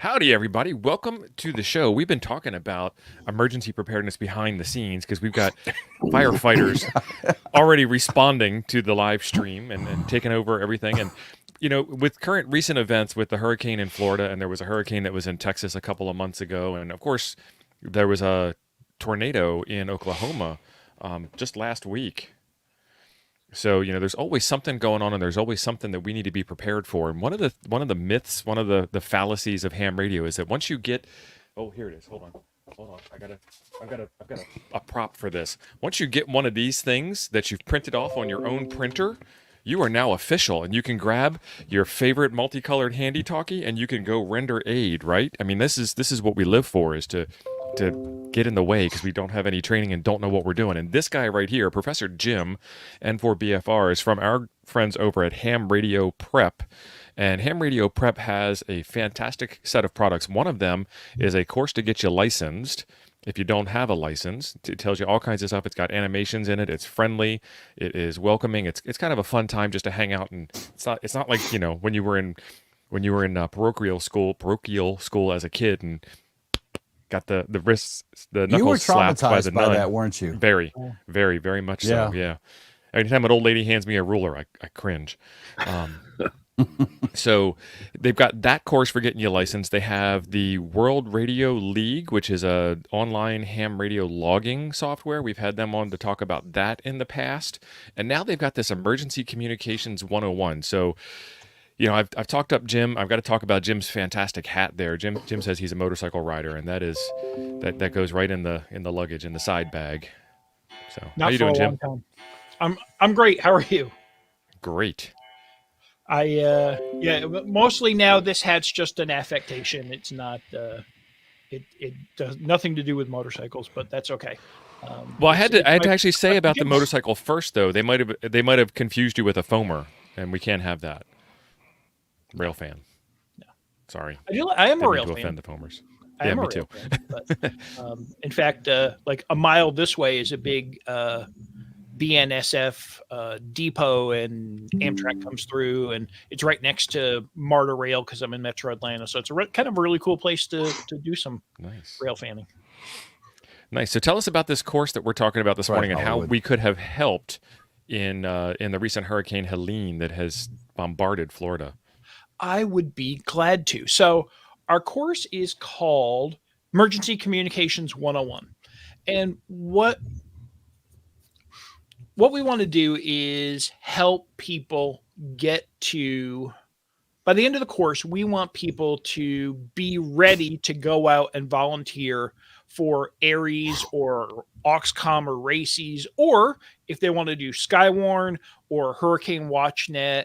Howdy, everybody. Welcome to the show. We've been talking about emergency preparedness behind the scenes because we've got firefighters already responding to the live stream and taking over everything. And, with current recent events with the hurricane in Florida, and there was a hurricane that was in Texas a couple of months ago. And, of course, there was a tornado in Oklahoma just last week. So there's always something going on, and there's always something that we need to be prepared for. And one of the myths, one of the fallacies of ham radio is that once you get, oh, here it is. Hold on. I've got a prop for this. Once you get one of these things that you've printed off on your own printer, you are now official, and you can grab your favorite multicolored handy talkie and you can go render aid. Right? I mean, this is what we live for, is to get in the way because we don't have any training and don't know what we're doing. And this guy right here, Professor Jim, N4BFR, is from our friends over at Ham Radio Prep. And Ham Radio Prep has a fantastic set of products. One of them is a course to get you licensed. If you don't have a license, it tells you all kinds of stuff. It's got animations in it. It's friendly. It is welcoming. It's kind of a fun time just to hang out. And it's not like when you were in parochial school as a kid and got the wrists, the knuckles You were slapped by the traumatized by nun. that, weren't you? Very, very, very much so. Yeah. Anytime an old lady hands me a ruler, I cringe. So they've got that course for getting you licensed. They have the World Radio League, which is a online ham radio logging software. We've had them on to talk about that in the past. And now they've got this Emergency Communications 101. So I've talked up Jim. I've got to talk about Jim's fantastic hat there. Jim says he's a motorcycle rider, and that goes right in the luggage in the side bag. So Not how you for doing, a Jim? long time. I'm great. How are you? Great. Mostly now this hat's just an affectation. It's not. It does nothing to do with motorcycles, but that's okay. Well, I had to actually say about the motorcycle first, though. They might have confused you with a foamer, and we can't have that. Rail fan. No. Sorry. I am a rail to fan. offend the foamers. I am me a too. rail fan, but, in fact, like a mile this way is a big BNSF depot, and Amtrak comes through, and it's right next to MARTA Rail because I'm in Metro Atlanta. So it's kind of a really cool place to do some rail fanning. Nice. So tell us about this course that we're talking about this morning and how Hollywood. we could have helped in the recent Hurricane Helene that has bombarded Florida. I would be glad to. So our course is called Emergency Communications 101. And what we want to do is help people get to, by the end of the course, we want people to be ready to go out and volunteer for ARES or AUXCOM or RACES, or if they want to do Skywarn or Hurricane WatchNet.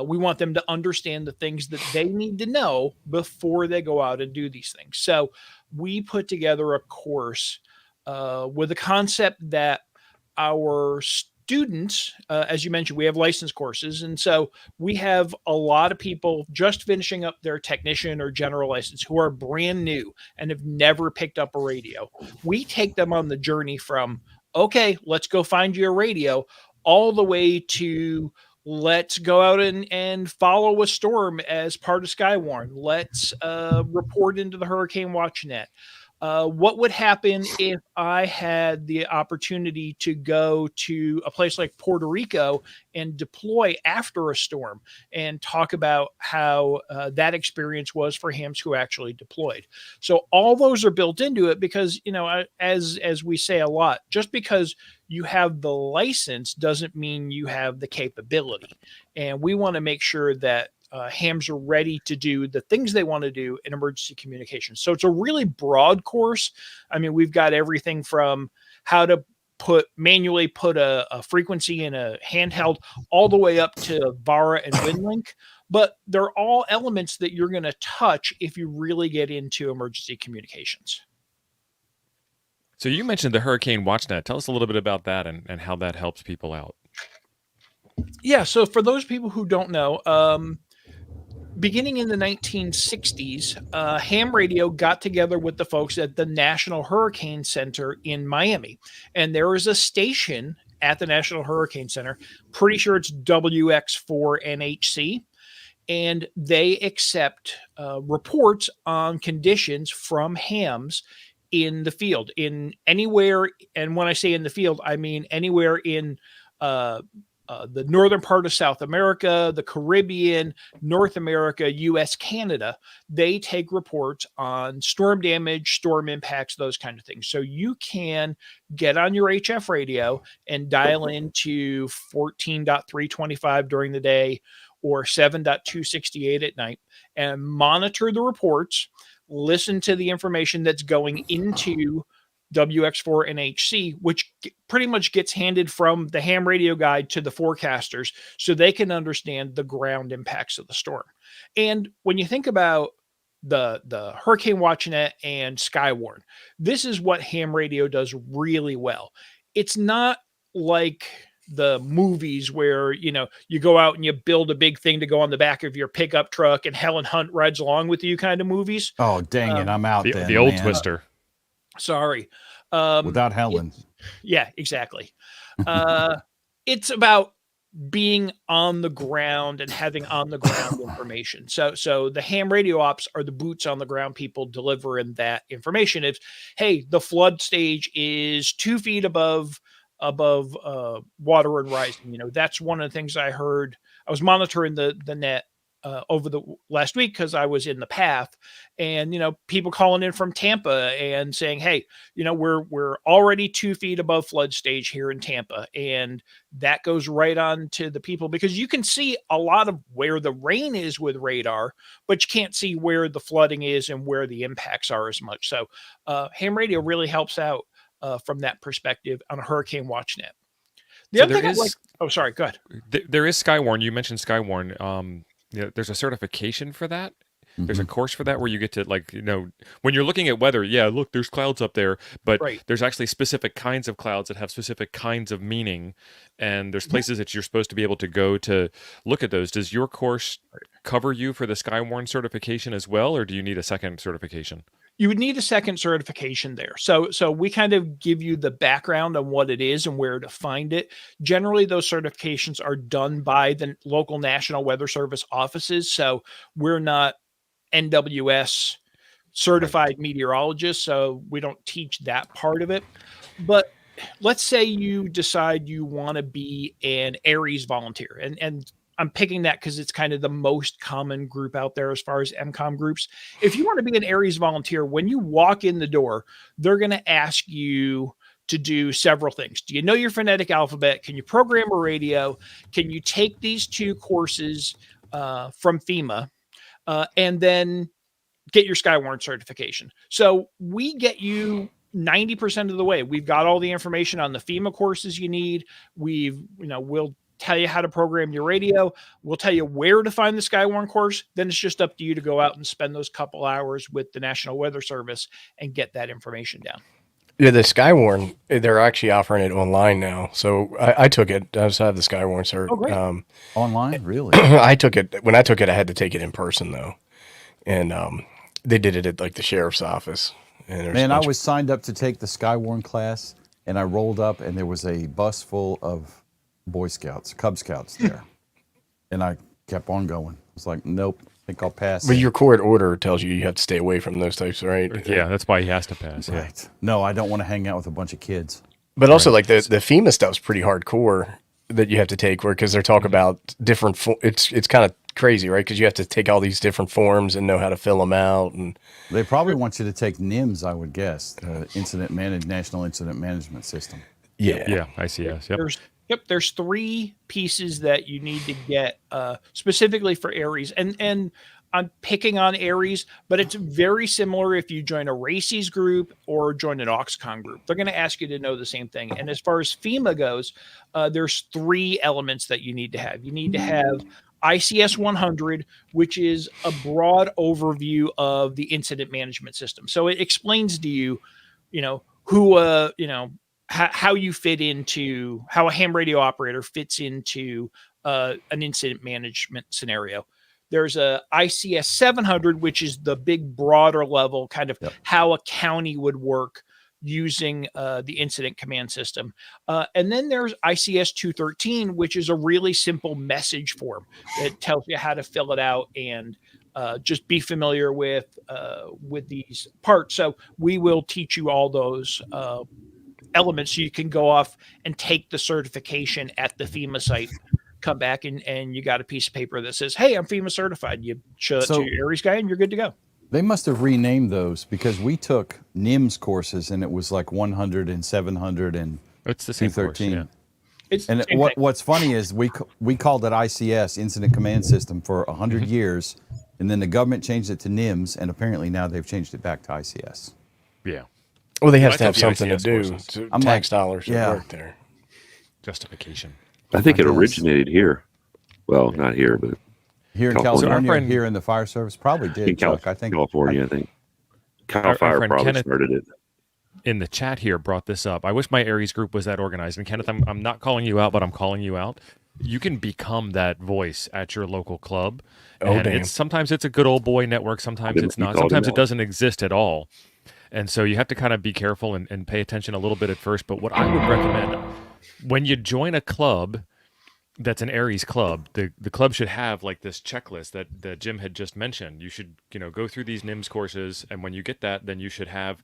We want them to understand the things that they need to know before they go out and do these things. So we put together a course with a concept that our students, as you mentioned, we have license courses. And so we have a lot of people just finishing up their technician or general license who are brand new and have never picked up a radio. We take them on the journey from, okay, let's go find you a radio, all the way to let's go out and follow a storm as part of Skywarn. Let's report into the Hurricane WatchNet. What would happen if I had the opportunity to go to a place like Puerto Rico and deploy after a storm, and talk about how that experience was for hams who actually deployed. So all those are built into it because, as we say a lot, just because you have the license doesn't mean you have the capability. And we want to make sure that hams are ready to do the things they want to do in emergency communications. So it's a really broad course. I mean, we've got everything from how to manually put a frequency in a handheld all the way up to VARA and Winlink, but they're all elements that you're going to touch if you really get into emergency communications. So you mentioned the Hurricane WatchNet. Tell us a little bit about that and how that helps people out. Yeah, so for those people who don't know, beginning in the 1960s, ham radio got together with the folks at the National Hurricane Center in Miami. And there is a station at the National Hurricane Center, pretty sure it's WX4NHC. and they accept reports on conditions from hams in the field, in anywhere. And when I say in the field, I mean anywhere in uh, the northern part of South America, the Caribbean, North America, US, Canada. They take reports on storm damage, storm impacts, those kind of things. So you can get on your HF radio and dial into 14.325 during the day or 7.268 at night and monitor the reports, listen to the information that's going into WX4 and HC, which pretty much gets handed from the ham radio guide to the forecasters so they can understand the ground impacts of the storm. And when you think about the Hurricane WatchNet and Skywarn, this is what ham radio does really well. It's not like the movies where you go out and you build a big thing to go on the back of your pickup truck and Helen Hunt rides along with you kind of movies. Oh, dang it. I'm out there. The old Twister. Sorry. Without Helen. Yeah, exactly. It's about being on the ground and having on the ground information. So the ham radio ops are the boots on the ground people delivering that information. If, hey, the flood stage is 2 feet above water and rising, that's one of the things I heard. I was monitoring the net over the last week because I was in the path, and people calling in from Tampa and saying, hey, we're already 2 feet above flood stage here in Tampa. And that goes right on to the people, because you can see a lot of where the rain is with radar, but you can't see where the flooding is and where the impacts are as much. So ham radio really helps out from that perspective on a Hurricane WatchNet. The other thing oh, sorry, go ahead. There is Skywarn. You mentioned Skywarn. There's a certification for that. There's a course for that where you get to, when you're looking at weather, look, there's clouds up there, but there's actually specific kinds of clouds that have specific kinds of meaning, and there's places that you're supposed to be able to go to look at those. Does your course cover you for the Skywarn certification as well, or do you need a second certification? You would need a second certification there. So we kind of give you the background on what it is and where to find it. Generally, those certifications are done by the local National Weather Service offices. So we're not NWS certified meteorologists, so we don't teach that part of it. But let's say you decide you want to be an Aries volunteer, and I'm picking that because it's kind of the most common group out there as far as EmComm groups. If you want to be an Aries volunteer, when you walk in the door, they're going to ask you to do several things. Do you know your phonetic alphabet? Can you program a radio? Can you take these 2 courses from FEMA and then get your Skywarn certification? So we get you 90% of the way. We've got all the information on the FEMA courses you need. We'll tell you how to program your radio. We'll tell you where to find the Skywarn course. Then it's just up to you to go out and spend those couple hours with the National Weather Service and get that information down. Yeah, the Skywarn, they're actually offering it online now. So I took it. I just have the Skywarn cert. Oh, great. Online? Really? I took it. When I took it, I had to take it in person, though. And they did it at the sheriff's office. And I was signed up to take the Skywarn class, and I rolled up, and there was a bus full of Boy Scouts, Cub Scouts there. And I kept on going. I was like, nope, I think I'll pass. But your court order tells you have to stay away from those types, right? Yeah, that's why he has to pass. Right. Yeah. No, I don't want to hang out with a bunch of kids. But also, the FEMA stuff's pretty hardcore that you have to take, because they're talking about different. It's kind of crazy, right? Because you have to take all these different forms and know how to fill them out, and they probably want you to take NIMS, I would guess, National Incident Management System. Yeah, ICS. Yep. There's 3 pieces that you need to get specifically for Aries, and I'm picking on Aries, but it's very similar if you join a RACES group or join an AUXCON group. They're going to ask you to know the same thing. And as far as FEMA goes, there's 3 elements that you need to have. You need to have ICS 100, which is a broad overview of the incident management system. So it explains to you, who, how you fit into, how a ham radio operator fits into an incident management scenario. There's a ICS 700, which is the big broader level, kind of how a county would work using the incident command system. And then there's ICS 213, which is a really simple message form that tells you how to fill it out and just be familiar with these parts. So we will teach you all those elements so you can go off and take the certification at the FEMA site. Come back and you got a piece of paper that says, "Hey, I'm FEMA certified." You show it to your Aries guy and you're good to go. They must have renamed those because we took NIMS courses and it was like 100 and 700 and It's the same course, 213. yeah. It's And the same thing. what's funny is we called it ICS, Incident Command System, for 100 years, and then the government changed it to NIMS, and apparently now they've changed it back to ICS. Yeah. Well, they I have to took have the something to ICS do. courses. To I'm tax like, dollars yeah. that work there. Justification. I think I it guess. originated here. Well, not here, but Here in California. California, So our friend- here in the fire service, probably did, in Chuck. I think California, I think. Cal Our Fire friend probably Kenneth- started it. In the chat here brought this up. I wish my Aries group was that organized. And Kenneth, I'm not calling you out, but I'm calling you out. You can become that voice at your local club. Oh, And damn. sometimes it's a good old boy network. Sometimes it's You not. called him Sometimes it out. doesn't exist at all. And so you have to kind of be careful and pay attention a little bit at first. But what I would recommend when you join a club that's an Aries club, the club should have like this checklist that Jim had just mentioned. You should, go through these NIMS courses. And when you get that, then you should have,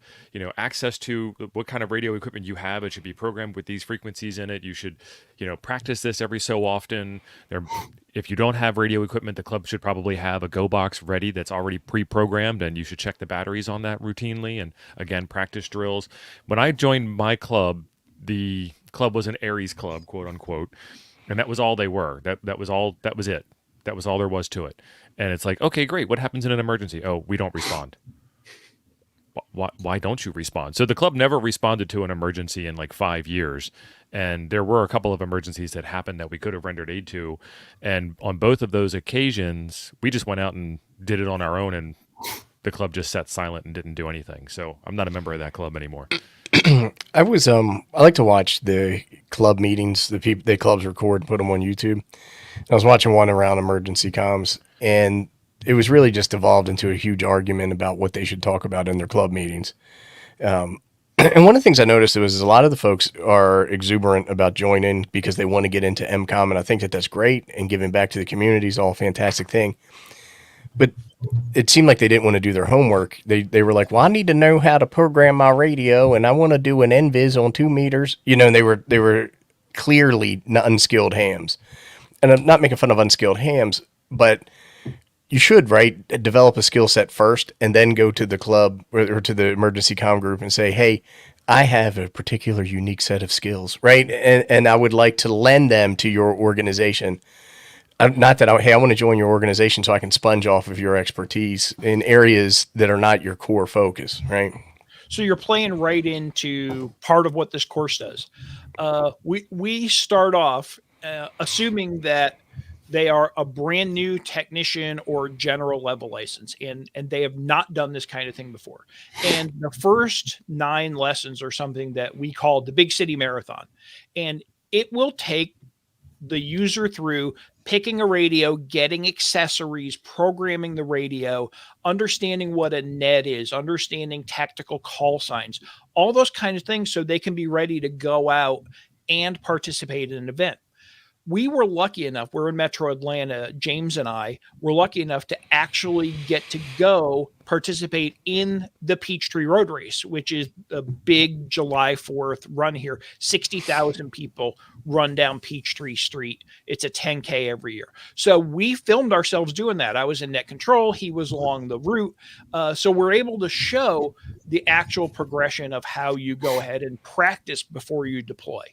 access to what kind of radio equipment you have. It should be programmed with these frequencies in it. You should, practice this every so often. If you don't have radio equipment, the club should probably have a Go box ready that's already pre-programmed, and you should check the batteries on that routinely. And again, practice drills. When I joined my club, the club was an Aries club, quote unquote. And that was all they were. That was all. That was it. That was all there was to it. And it's like, okay, great. What happens in an emergency? Oh, we don't respond. Why don't you respond? So the club never responded to an emergency in like 5 years. And there were a couple of emergencies that happened that we could have rendered aid to. And on both of those occasions, we just went out and did it on our own. And the club just sat silent and didn't do anything. So I'm not a member of that club anymore. I like to watch the club meetings. The clubs record and put them on YouTube. I was watching one around emergency comms, and it was really just evolved into a huge argument about what they should talk about in their club meetings. And one of the things I noticed was a lot of the folks are exuberant about joining because they want to get into EmComm, and I think that that's great, and giving back to the community is all a fantastic thing. But it seemed like they didn't want to do their homework. They were like, well, I need to know how to program my radio, and I want to do an NVIS on 2 meters. And they were clearly unskilled hams. And I'm not making fun of unskilled hams, but you should, right, develop a skill set first and then go to the club or to the emergency comm group and say, hey, I have a particular unique set of skills, right? And I would like to lend them to your organization. Not that I want to join your organization so I can sponge off of your expertise in areas that are not your core focus, right? So you're playing right into part of what this course does. We start off assuming that they are a brand new technician or general level license, and they have not done this kind of thing before. And the first 9 lessons are something that we call the Big City Marathon. And it will take the user through picking a radio, getting accessories, programming the radio, understanding what a net is, understanding tactical call signs, all those kinds of things so they can be ready to go out and participate in an event. We were lucky enough, we're in Metro Atlanta, James and I were lucky enough to actually get to go participate in the Peachtree Road Race, which is a big July 4th run here. 60,000 people run down Peachtree Street. It's a 10K every year. So we filmed ourselves doing that. I was in net control. He was along the route. So we're able to show the actual progression of how you go ahead and practice before you deploy.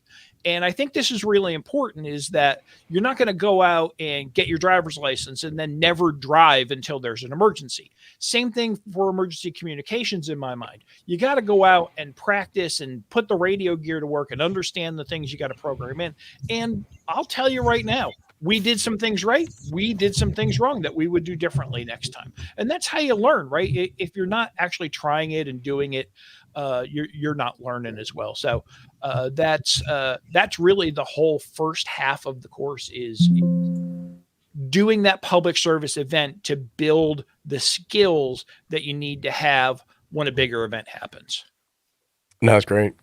And I think this is really important, is that you're not going to go out and get your driver's license and then never drive until there's an emergency. Same thing for emergency communications in my mind. You got to go out and practice and put the radio gear to work and understand the things you got to program in. And I'll tell you right now, we did some things right. We did some things wrong that we would do differently next time. And that's how you learn, right? If you're not actually trying it and doing it, you're not learning as well. So that's really the whole first half of the course, is doing that public service event to build the skills that you need to have when a bigger event happens. No, it's great.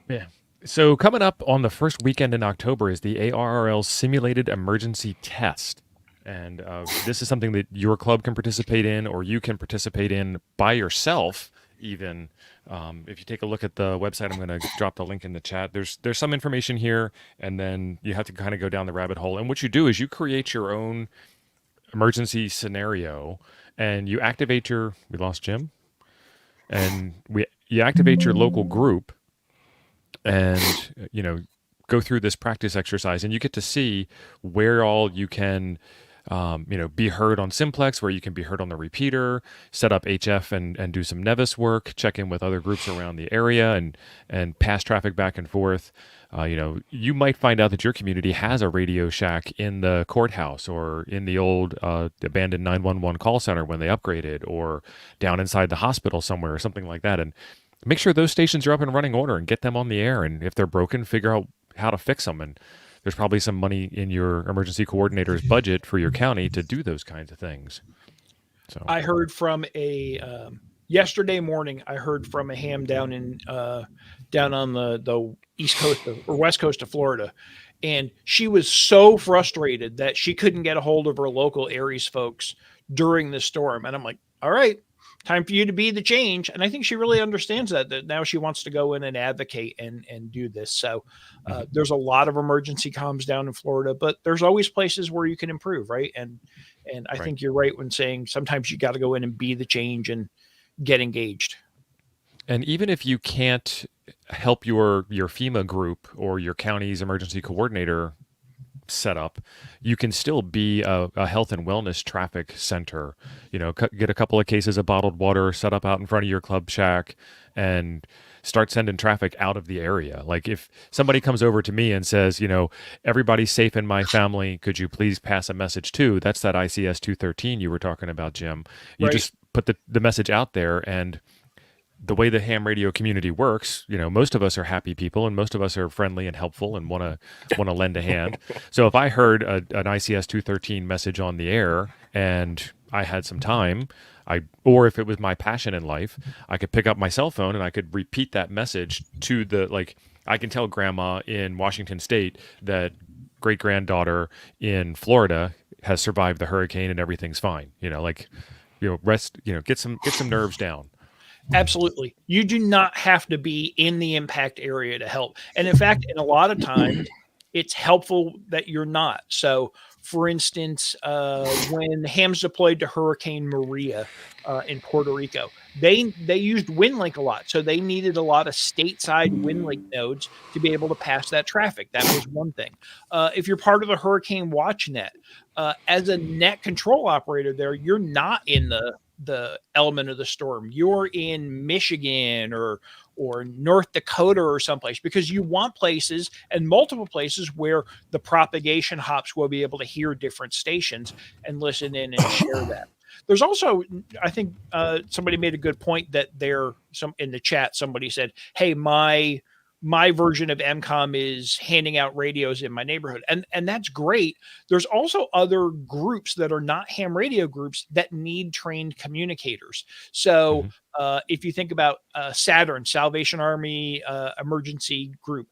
Yeah. So coming up on the first weekend in October is the ARRL Simulated Emergency Test. And this is something that your club can participate in, or you can participate in by yourself even. If you take a look at the website, I'm going to drop the link in the chat. There's some information here, and then you have to kind of go down the rabbit hole. And what you do is you create your own emergency scenario, and you activate your... We lost Jim? And you activate your local group, and go through this practice exercise, and you get to see where all you can be heard on simplex, where you can be heard on the repeater, set up HF and do some Nevis work, check in with other groups around the area, and pass traffic back and forth. You might find out that your community has a Radio Shack in the courthouse, or in the old abandoned 911 call center when they upgraded, or down inside the hospital somewhere, or something like that. And make sure those stations are up in running order and get them on the air. And if they're broken, figure out how to fix them. And there's probably some money in your emergency coordinator's budget for your county to do those kinds of things. So I heard from yesterday morning. I heard from a ham down on the east coast or west coast of Florida, and she was so frustrated that she couldn't get a hold of her local Aries folks during the storm. And I'm like, all right, time for you to be the change. And I think she really understands that now she wants to go in and advocate and do this. So there's a lot of emergency comms down in Florida, but there's always places where you can improve. Right. And I think you're right when saying sometimes you got to go in and be the change and get engaged. And even if you can't help your FEMA group or your county's emergency coordinator set up, you can still be a health and wellness traffic center. Get a couple of cases of bottled water set up out in front of your club shack and start sending traffic out of the area. Like if somebody comes over to me and says, everybody's safe in my family, could you please pass a message to? That's that ICS 213 you were talking about, Jim. You just put the message out there, and the way the ham radio community works, most of us are happy people, and most of us are friendly and helpful and want to lend a hand. So if I heard an ICS 213 message on the air and I had some time, or if it was my passion in life, I could pick up my cell phone and I could repeat that message to I can tell grandma in Washington State that great granddaughter in Florida has survived the hurricane and everything's fine. Rest, get some nerves down. Absolutely. You do not have to be in the impact area to help. And in fact, in a lot of times, it's helpful that you're not. So, for instance, when hams deployed to Hurricane Maria in Puerto Rico, they used Winlink a lot. So they needed a lot of stateside Winlink nodes to be able to pass that traffic. That was one thing. If you're part of the Hurricane watchnet, as a net control operator there, you're not in the element of the storm. You're in Michigan or North Dakota or someplace, because you want places and multiple places where the propagation hops will be able to hear different stations and listen in and share that. There's also, I think somebody made a good point that in the chat, somebody said, hey, my version of EmComm is handing out radios in my neighborhood. And that's great. There's also other groups that are not ham radio groups that need trained communicators. So if you think about Saturn, Salvation Army emergency group,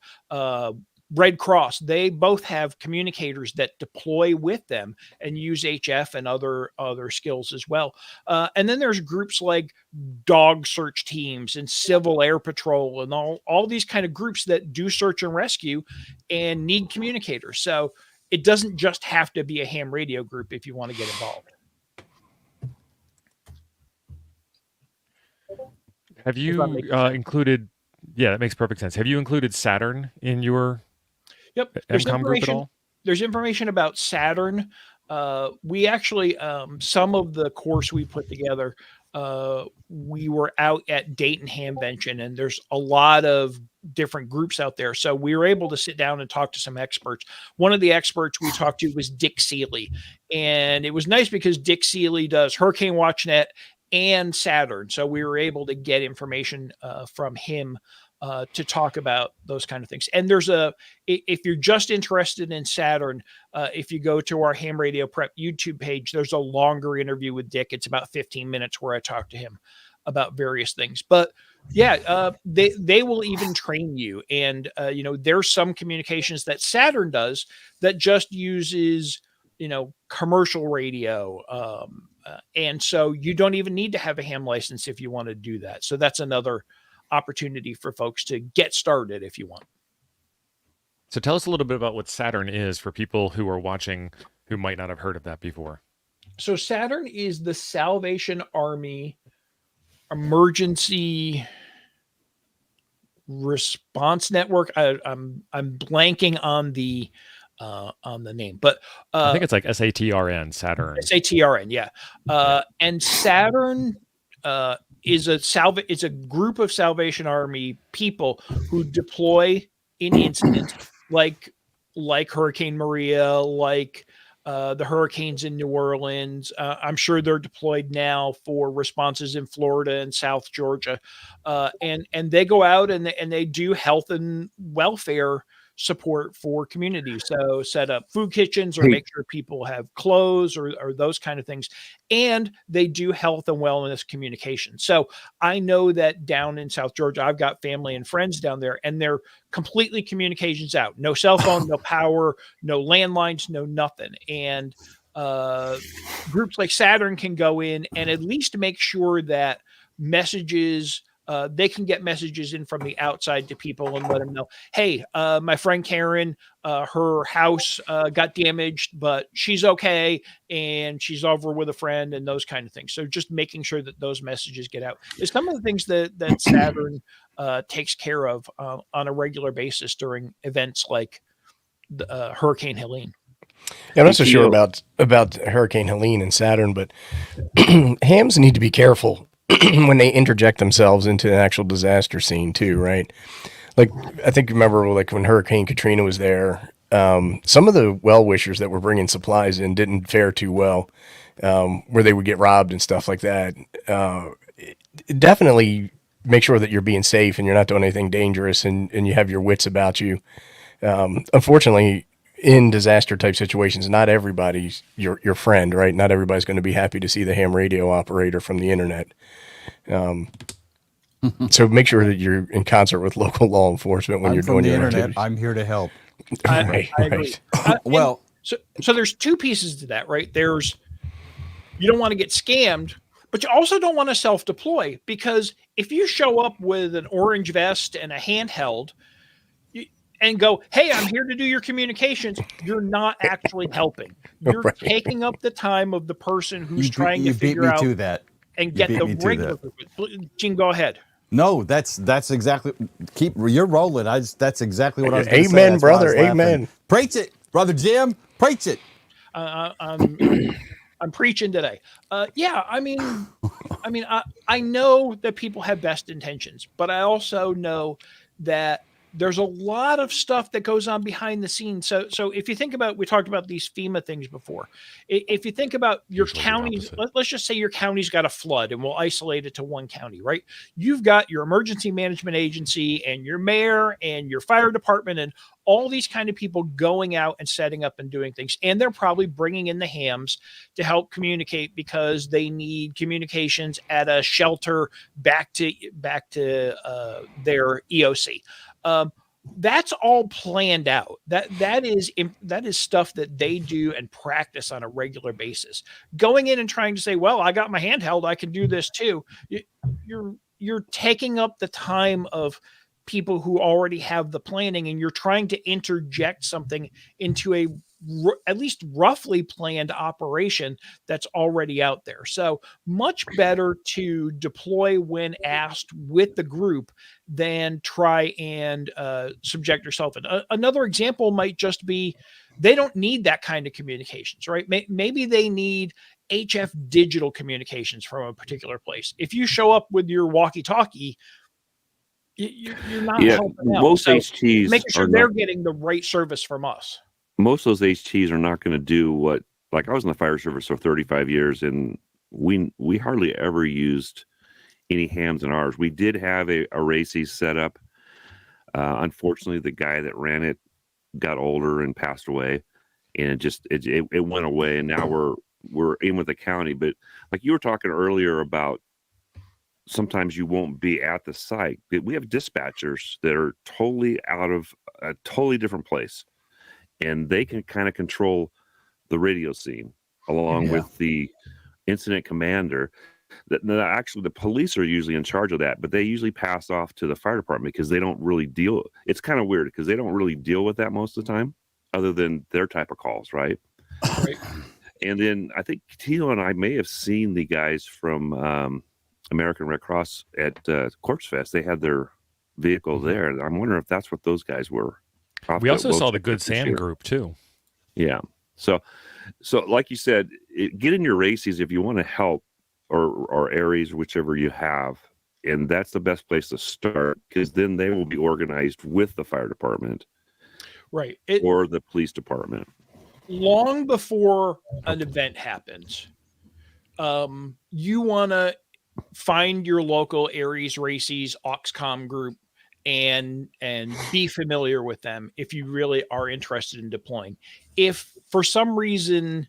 Red Cross, they both have communicators that deploy with them and use HF and other skills as well. And then there's groups like dog search teams and civil air patrol and all these kind of groups that do search and rescue and need communicators. So it doesn't just have to be a ham radio group if you want to get involved. Have you included? Yeah, that makes perfect sense. Have you included Saturn in your EmComm group at all? There's information about Saturn. We actually, some of the course we put together, we were out at Dayton Hamvention, and there's a lot of different groups out there. So we were able to sit down and talk to some experts. One of the experts we talked to was Dick Seeley. And it was nice because Dick Seeley does Hurricane WatchNet and Saturn. So we were able to get information from him to talk about those kind of things. And if you're just interested in Saturn, if you go to our Ham Radio Prep YouTube page, there's a longer interview with Dick. It's about 15 minutes where I talk to him. about various things. But yeah, they will even train you. And there's some communications that Saturn does that just uses commercial radio. And so you don't even need to have a ham license if you want to do that. So that's another opportunity for folks to get started if you want. So tell us a little bit about what Saturn is for people who are watching who might not have heard of that before. So Saturn is the Salvation Army emergency response network. I'm blanking on the name, but I think it's like SATRN, Saturn. SATRN, yeah. And Saturn is a group of Salvation Army people who deploy in incidents like Hurricane Maria, like the hurricanes in New Orleans. I'm sure they're deployed now for responses in Florida and South Georgia. And they go out and they do health and welfare support for communities. So set up food kitchens or make sure people have clothes or those kind of things. And they do health and wellness communication. So I know that down in South Georgia, I've got family and friends down there, and they're completely communications out. No cell phone, no power, no landlines, no nothing. And groups like Saturn can go in and at least make sure that messages, they can get messages in from the outside to people and let them know, hey, my friend Karen, her house got damaged, but she's okay, and she's over with a friend, and those kind of things. So just making sure that those messages get out is some of the things that Saturn takes care of on a regular basis during events like the, Hurricane Helene. Yeah, I'm not so sure about Hurricane Helene and Saturn, but hams need to be careful when they interject themselves into an actual disaster scene too, right? Like, I think you remember like when Hurricane Katrina was there, some of the well-wishers that were bringing supplies in didn't fare too well, where they would get robbed and stuff like that. Definitely make sure that you're being safe and you're not doing anything dangerous, and you have your wits about you. Unfortunately, in disaster type situations, not everybody's your friend, right? Not everybody's going to be happy to see the ham radio operator from the internet. So make sure that you're in concert with local law enforcement when you're doing your internet. activities. I'm here to help. I agree. Well, so there's two pieces to that, right? There's, you don't want to get scammed, but you also don't want to self-deploy, because if you show up with an orange vest and a handheld and go, hey, I'm here to do your communications, you're not actually helping. You're taking up the time of the person who's trying to figure out to that and get the regular. Gene, go ahead. No, that's exactly. You're rolling. That's exactly what I was going to say. Amen, brother. Amen. Preach it, brother Jim. Preach it. I'm preaching today. Yeah, I mean, I know that people have best intentions, but I also know that there's a lot of stuff that goes on behind the scenes. So if you think about, we talked about these FEMA things before. If you think about your counties, let's just say your county's got a flood, and we'll isolate it to one county, right? You've got your emergency management agency and your mayor and your fire department and all these kind of people going out and setting up and doing things. And they're probably bringing in the hams to help communicate because they need communications at a shelter back to their EOC. That's all planned out. That is stuff that they do and practice on a regular basis. Going in and trying to say, well, I got my handheld, I can do this too. You're taking up the time of people who already have the planning, and you're trying to interject something into a at least roughly planned operation that's already out there. So much better to deploy when asked with the group than try and subject yourself. And another example might just be, they don't need that kind of communications, right? Maybe they need HF digital communications from a particular place. If you show up with your walkie-talkie, you're not helping out. Most so HTs making sure they're getting the right service from us. Most of those HTs are not going to do what, like, I was in the fire service for 35 years, and we hardly ever used any hams in ours. We did have a RACI set up. Unfortunately, the guy that ran it got older and passed away, and it went away. And now we're in with the county. But like you were talking earlier about sometimes you won't be at the site. We have dispatchers that are totally out of a totally different place, and they can kind of control the radio scene along with the incident commander. That actually the police are usually in charge of that, but they usually pass off to the fire department because they don't really deal. It's kind of weird because they don't really deal with that most of the time, other than their type of calls, right? Right. And then I think Tilo and I may have seen the guys from American Red Cross at Corpse Fest. They had their vehicle there. I'm wondering if that's what those guys were. We also saw the Good Sam group too. Yeah. So like you said, get in your races if you want to help, or areas, whichever you have. And that's the best place to start, because then they will be organized with the fire department. Right. Or the police department. Long before an event happens, you want to find your local Aries Races EmComm group and be familiar with them if you really are interested in deploying. If for some reason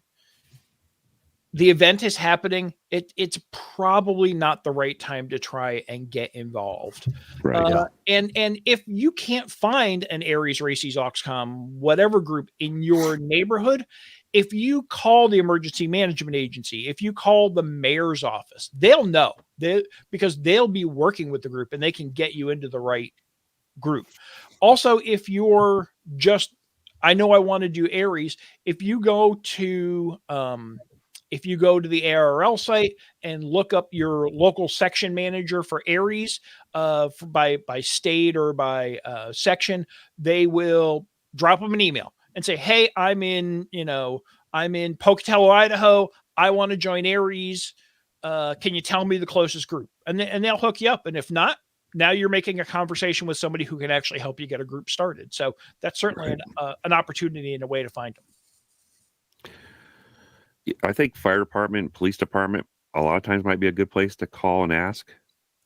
the event is happening, it's probably not the right time to try and get involved. Right. And if you can't find an Aries Races EmComm, whatever group in your neighborhood, if you call the emergency management agency, if you call the mayor's office, they'll know because they'll be working with the group and they can get you into the right group. Also, if you're just, I know I want to do Aries, if you go to the ARL site and look up your local section manager for Aries by state or by section, they will drop them an email and say, hey, I'm in Pocatello, Idaho. I want to join Aries. Can you tell me the closest group? And they'll hook you up. And if not, now you're making a conversation with somebody who can actually help you get a group started. So that's certainly an opportunity and a way to find them. I think fire department, police department, a lot of times might be a good place to call and ask.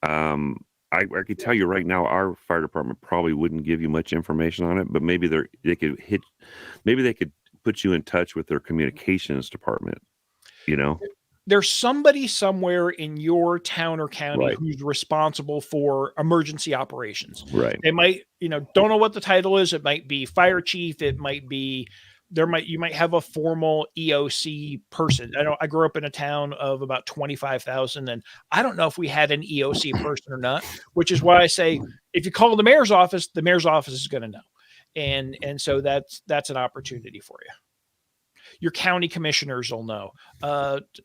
I can tell you right now, our fire department probably wouldn't give you much information on it, but maybe they could put you in touch with their communications department. There's somebody somewhere in your town or county who's responsible for emergency operations. Right. They might, don't know what the title is. It might be fire chief. It might be, you might have a formal EOC person. I grew up in a town of about 25,000, and I don't know if we had an EOC person or not, which is why I say, if you call the mayor's office is going to know. And so that's an opportunity for you. Your county commissioners will know.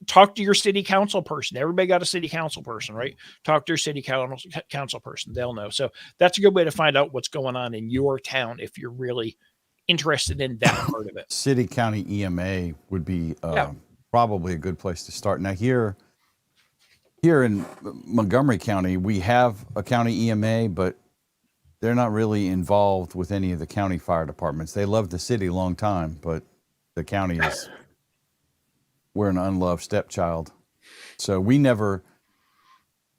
Talk to your city council person. Everybody got a city council person, right? Talk to your city council person. They'll know. So that's a good way to find out what's going on in your town if you're really interested in that part of it. City county EMA would be probably a good place to start. Now here in Montgomery County, we have a county EMA, but they're not really involved with any of the county fire departments. They loved the city a long time, but the county we're an unloved stepchild. So we never,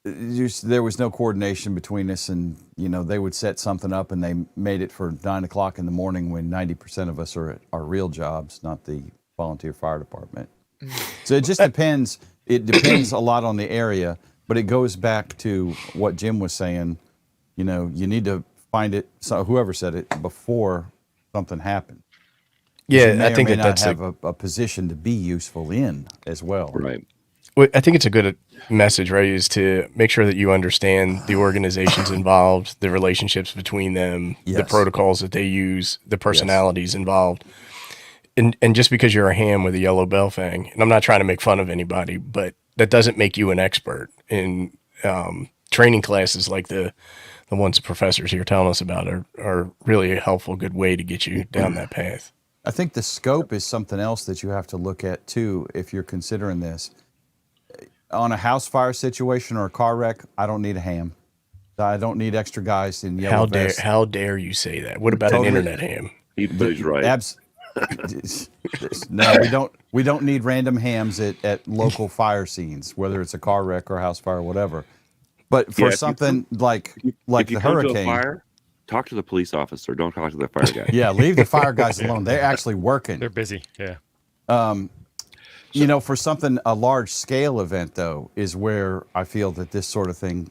there was no coordination between us, and they would set something up and they made it for 9:00 in the morning when 90% of us are at our real jobs, not the volunteer fire department. So it just depends. It depends a lot on the area, but it goes back to what Jim was saying. You need to find it. So whoever said it, before something happened. Yeah, I think that's have a position to be useful in as well. Right. Well, I think it's a good message, right? Is to make sure that you understand the organizations involved, the relationships between them, the protocols that they use, the personalities involved. And just because you're a ham with a yellow bell fang, and I'm not trying to make fun of anybody, but that doesn't make you an expert. In training classes like the ones the professors here telling us about are really a helpful, good way to get you down that path. I think the scope is something else that you have to look at too if you're considering this. On a house fire situation or a car wreck, I don't need a ham. I don't need extra guys in yellow vests. How dare you say that? What about an internet ham? He's right. No, we don't need random hams at local fire scenes, whether it's a car wreck or a house fire or whatever. But for something like the hurricane, talk to the police officer. Don't talk to the fire guy. Yeah, leave the fire guys alone. They're actually working. They're busy. Yeah. You know, for something, a large scale event, though, is where I feel that this sort of thing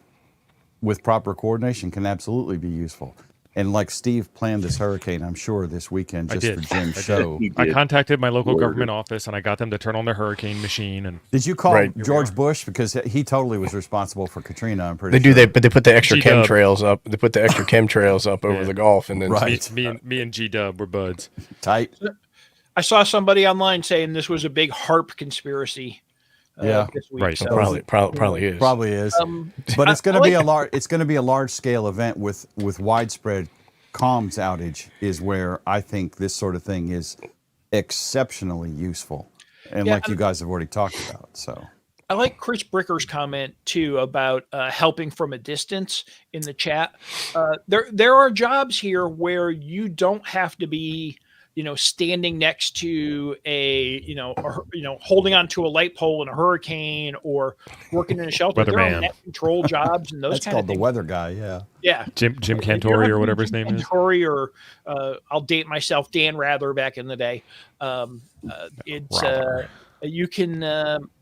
with proper coordination can absolutely be useful. And like Steve planned this hurricane, I'm sure, this weekend I just did. for Jim's I did. show. He I did. contacted my local Word. government office and I got them to turn on their hurricane machine. And Did you call Right. George Bush? Because he totally was responsible for Katrina, I'm pretty They do sure. that, but they put the extra G-Dub. chemtrails up. They put the extra chemtrails up over Yeah. the Gulf, and then Right. me and G Dub were buds. Tight. I saw somebody online saying this was a big HARP conspiracy. Yeah. This week. Right. So, probably is. Probably is. But it's going to be it's going to be a large scale event with widespread comms outage is where I think this sort of thing is exceptionally useful. And Yeah, like you guys have already talked about. So I like Chris Bricker's comment too about helping from a distance in the chat. There are jobs here where you don't have to be, standing next to holding onto a light pole in a hurricane or working in a shelter. There are Weatherman. net control jobs and those that's kind called of the things. weather guy. Yeah. Yeah. Jim Cantori or whatever his name is. Cantori or I'll date myself, Dan Rather back in the day. It's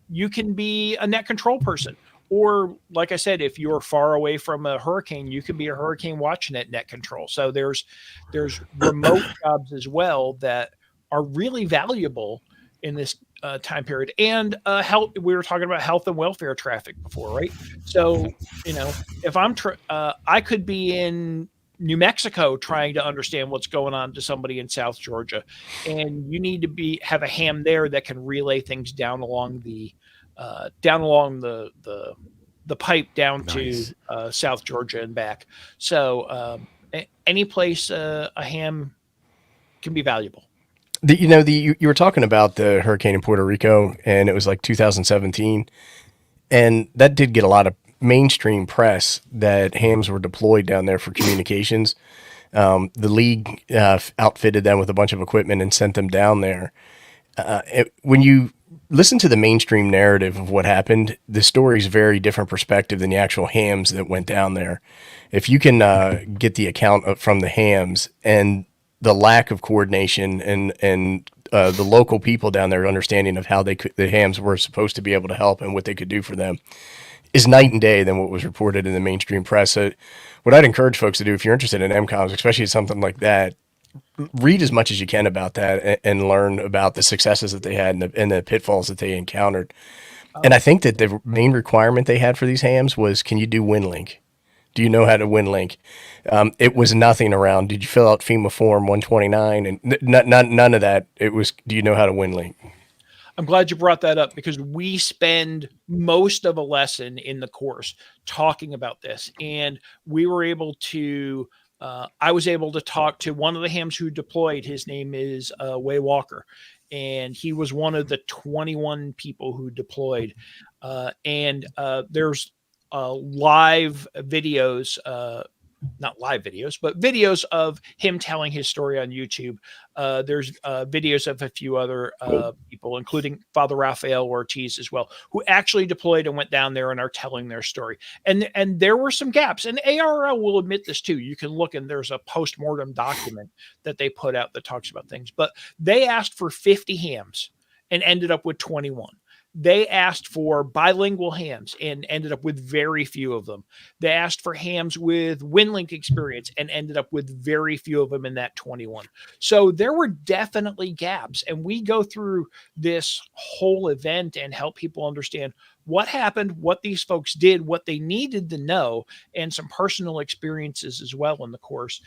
you can be a net control person, or like I said, if you're far away from a hurricane, you can be a hurricane watchnet net control. So there's remote jobs as well that are really valuable in this time period. And health, we were talking about health and welfare traffic before, right? So if I'm I could be in New Mexico trying to understand what's going on to somebody in South Georgia, and you need to have a ham there that can relay things down along the pipe down Nice. to South Georgia and back. So any place a ham can be valuable. You were talking about the hurricane in Puerto Rico, and it was like 2017, and that did get a lot of mainstream press that hams were deployed down there for communications. The league outfitted them with a bunch of equipment and sent them down there. When you listen to the mainstream narrative of what happened, the story's very different perspective than the actual hams that went down there. If you can get the account from the hams and the lack of coordination and the local people down there understanding of how the hams were supposed to be able to help and what they could do for them is night and day than what was reported in the mainstream press. So what I'd encourage folks to do, if you're interested in EmComms, especially something like that, read as much as you can about that and learn about the successes that they had and the pitfalls that they encountered. And I think that the main requirement they had for these hams was, can you do Winlink? Do you know how to Winlink? It was nothing around, did you fill out FEMA form 129? And none of that. It was, do you know how to Winlink? I'm glad you brought that up because we spend most of a lesson in the course talking about this. And we were able to, I was able to talk to one of the hams who deployed. His name is Way Walker. And he was one of the 21 people who deployed. There's live videos, not live videos, but videos of him telling his story on YouTube. There's videos of a few other people, including Father Rafael Ortiz as well, who actually deployed and went down there and are telling their story. And there were some gaps, and ARL will admit this too. You can look, and there's a post-mortem document that they put out that talks about things. But they asked for 50 hams and ended up with 21. They asked for bilingual hams and ended up with very few of them. They asked for hams with Winlink experience and ended up with very few of them in that 21. So there were definitely gaps. And we go through this whole event and help people understand what happened, what these folks did, what they needed to know, and some personal experiences as well in the course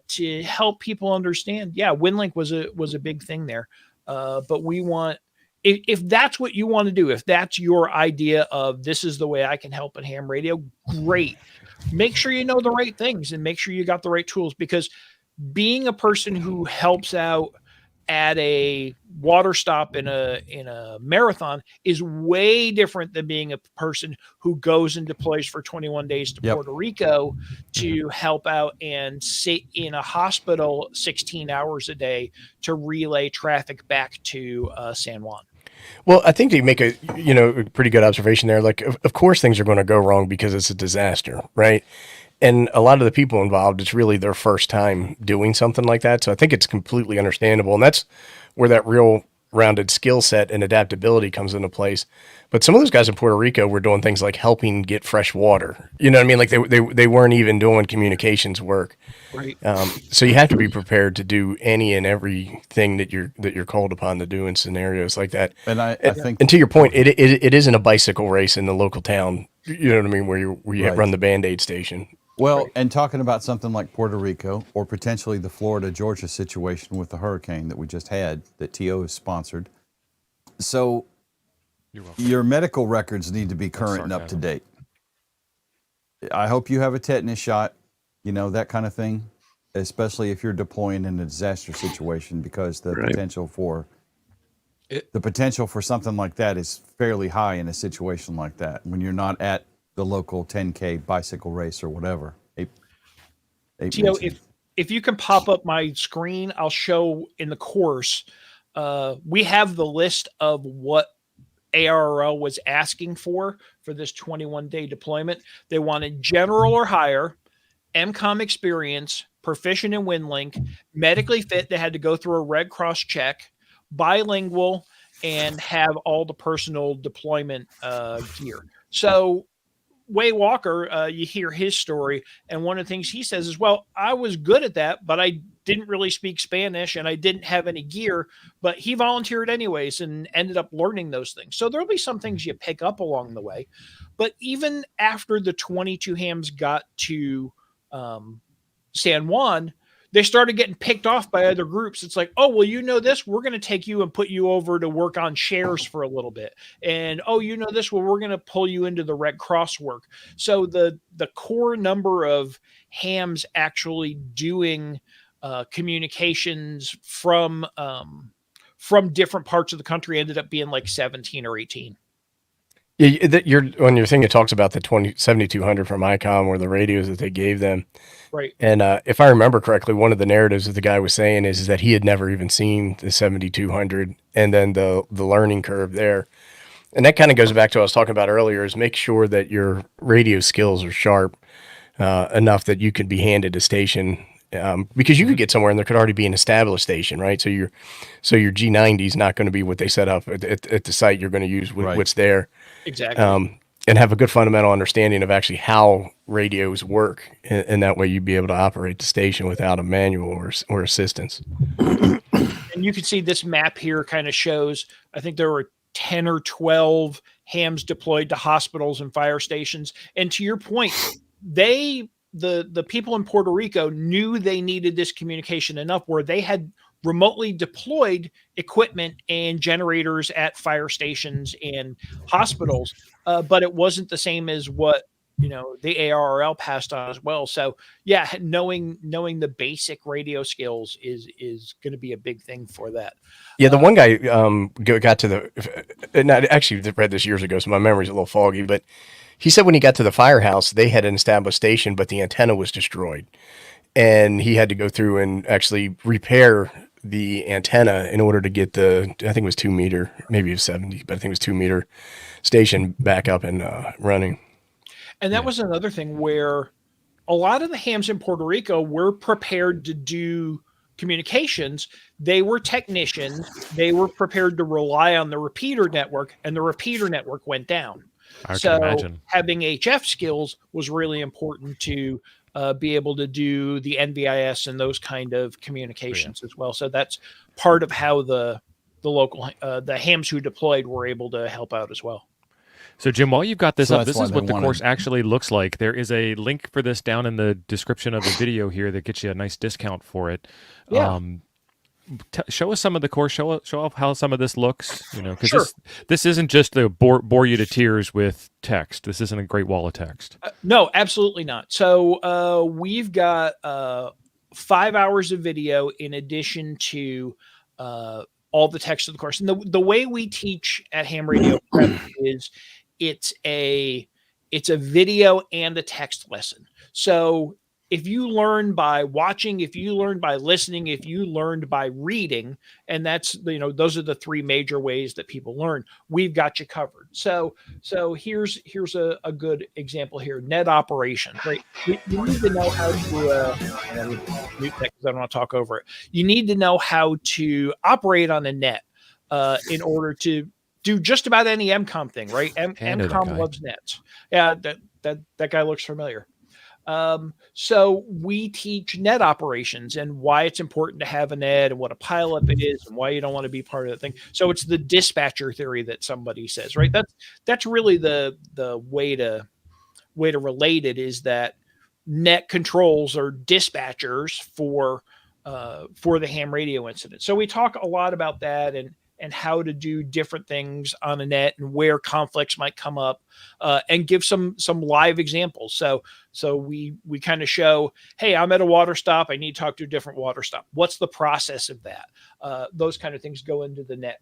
to help people understand. Yeah, Winlink was a big thing there. But we want, if that's what you want to do, if that's your idea of this is the way I can help in ham radio, great. Make sure you know the right things and make sure you got the right tools, because being a person who helps out at a water stop in a marathon is way different than being a person who goes and deploys for 21 days to Puerto Rico to help out and sit in a hospital 16 hours a day to relay traffic back to San Juan. Well, I think you make a pretty good observation there. Like, of course, things are going to go wrong because it's a disaster, right? And a lot of the people involved, it's really their first time doing something like that. So I think it's completely understandable. And that's where that real rounded skill set and adaptability comes into place. But some of those guys in Puerto Rico were doing things like helping get fresh water. You know what I mean? Like they weren't even doing communications work. Right. So you have to be prepared to do any and everything that you're called upon to do in scenarios like that. And I think, and to your point, it isn't a bicycle race in the local town. You know what I mean? Where you Right. run the Band-Aid station. well, and talking about something like Puerto Rico or potentially the Florida-Georgia situation with the hurricane that we just had that TO has sponsored. So You're welcome. your medical records need to be current and up to sarcasm. date. I hope you have a tetanus shot, that kind of thing, especially if you're deploying in a disaster situation, because the Right. potential for something like that is fairly high in a situation like that when you're not at the local 10K bicycle race or whatever. Tio, if you can pop up my screen, I'll show in the course. We have the list of what ARRL was asking for this 21-day deployment. They wanted general or higher, EmComm experience, proficient in Winlink, medically fit. They had to go through a Red Cross check, bilingual, and have all the personal deployment gear. So Way Walker, you hear his story, and one of the things he says is, well, I was good at that, but I didn't really speak Spanish and I didn't have any gear, but he volunteered anyways and ended up learning those things. So there'll be some things you pick up along the way. But even after the 22 hams got to San Juan, they started getting picked off by other groups. It's like, oh, well, this, we're going to take you and put you over to work on shares for a little bit. And, oh, this, well, we're going to pull you into the Red Cross work. So the core number of hams actually doing communications from different parts of the country ended up being like 17 or 18. Yeah, on your thing, it talks about the 7200 from EmComm or the radios that they gave them. Right. And if I remember correctly, one of the narratives that the guy was saying is that he had never even seen the 7200 and then the learning curve there. And that kind of goes back to what I was talking about earlier, is make sure that your radio skills are sharp enough that you can be handed a station, because you could get somewhere and there could already be an established station, right? So your G90 is not going to be what they set up at the site. You're going to use what's there. Exactly. And have a good fundamental understanding of actually how radios work. And that way you'd be able to operate the station without a manual or assistance. And you can see this map here kind of shows, I think there were 10 or 12 hams deployed to hospitals and fire stations. And to your point, the people in Puerto Rico knew they needed this communication enough where they had remotely deployed equipment and generators at fire stations and hospitals. But it wasn't the same as what, the ARRL passed on as well. So yeah, knowing the basic radio skills is going to be a big thing for that. Yeah. The one guy got to and I actually read this years ago, so my memory's a little foggy, but he said when he got to the firehouse, they had an established station, but the antenna was destroyed. And he had to go through and actually repair the antenna in order to get I think it was 2 meter, maybe it was 70, but I think it was 2 meter station back up and running. And that was another thing where a lot of the hams in Puerto Rico were prepared to do communications. They were technicians. They were prepared to rely on the repeater network, and the repeater network went down. I can imagine. Having HF skills was really important to be able to do the NVIS and those kind of communications as well. So that's part of how the local the hams who deployed were able to help out as well. So Jim, while you've got this So up, that's this is why what they the course actually looks like. There is a link for this down in the description of the video here that gets you a nice discount for it. Yeah. Show us some of the course. Show off how some of this looks. Because Sure. this isn't just to bore you to tears with text. This isn't a great wall of text. No, absolutely not. So we've got 5 hours of video in addition to all the text of the course. And the way we teach at Ham Radio Prep is it's a video and a text lesson. So if you learn by watching, if you learn by listening, if you learned by reading, and that's, those are the three major ways that people learn, we've got you covered. So here's a good example here. Net operation, right? You need to know how to, mute that because I don't want to talk over it. You need to know how to operate on a net. in order to do just about any EmComm thing, right? Hey, I know that EmComm guy. loves nets. Yeah, that guy looks familiar. So we teach net operations and why it's important to have a net and what a pileup is and why you don't want to be part of the thing. So it's the dispatcher theory that somebody says, right? That's really the way to relate it, is that net controls are dispatchers for the ham radio incident. So we talk a lot about that and how to do different things on a net and where conflicts might come up, and give some live examples. So we kind of show, hey, I'm at a water stop. I need to talk to a different water stop. What's the process of that? Those kind of things go into the net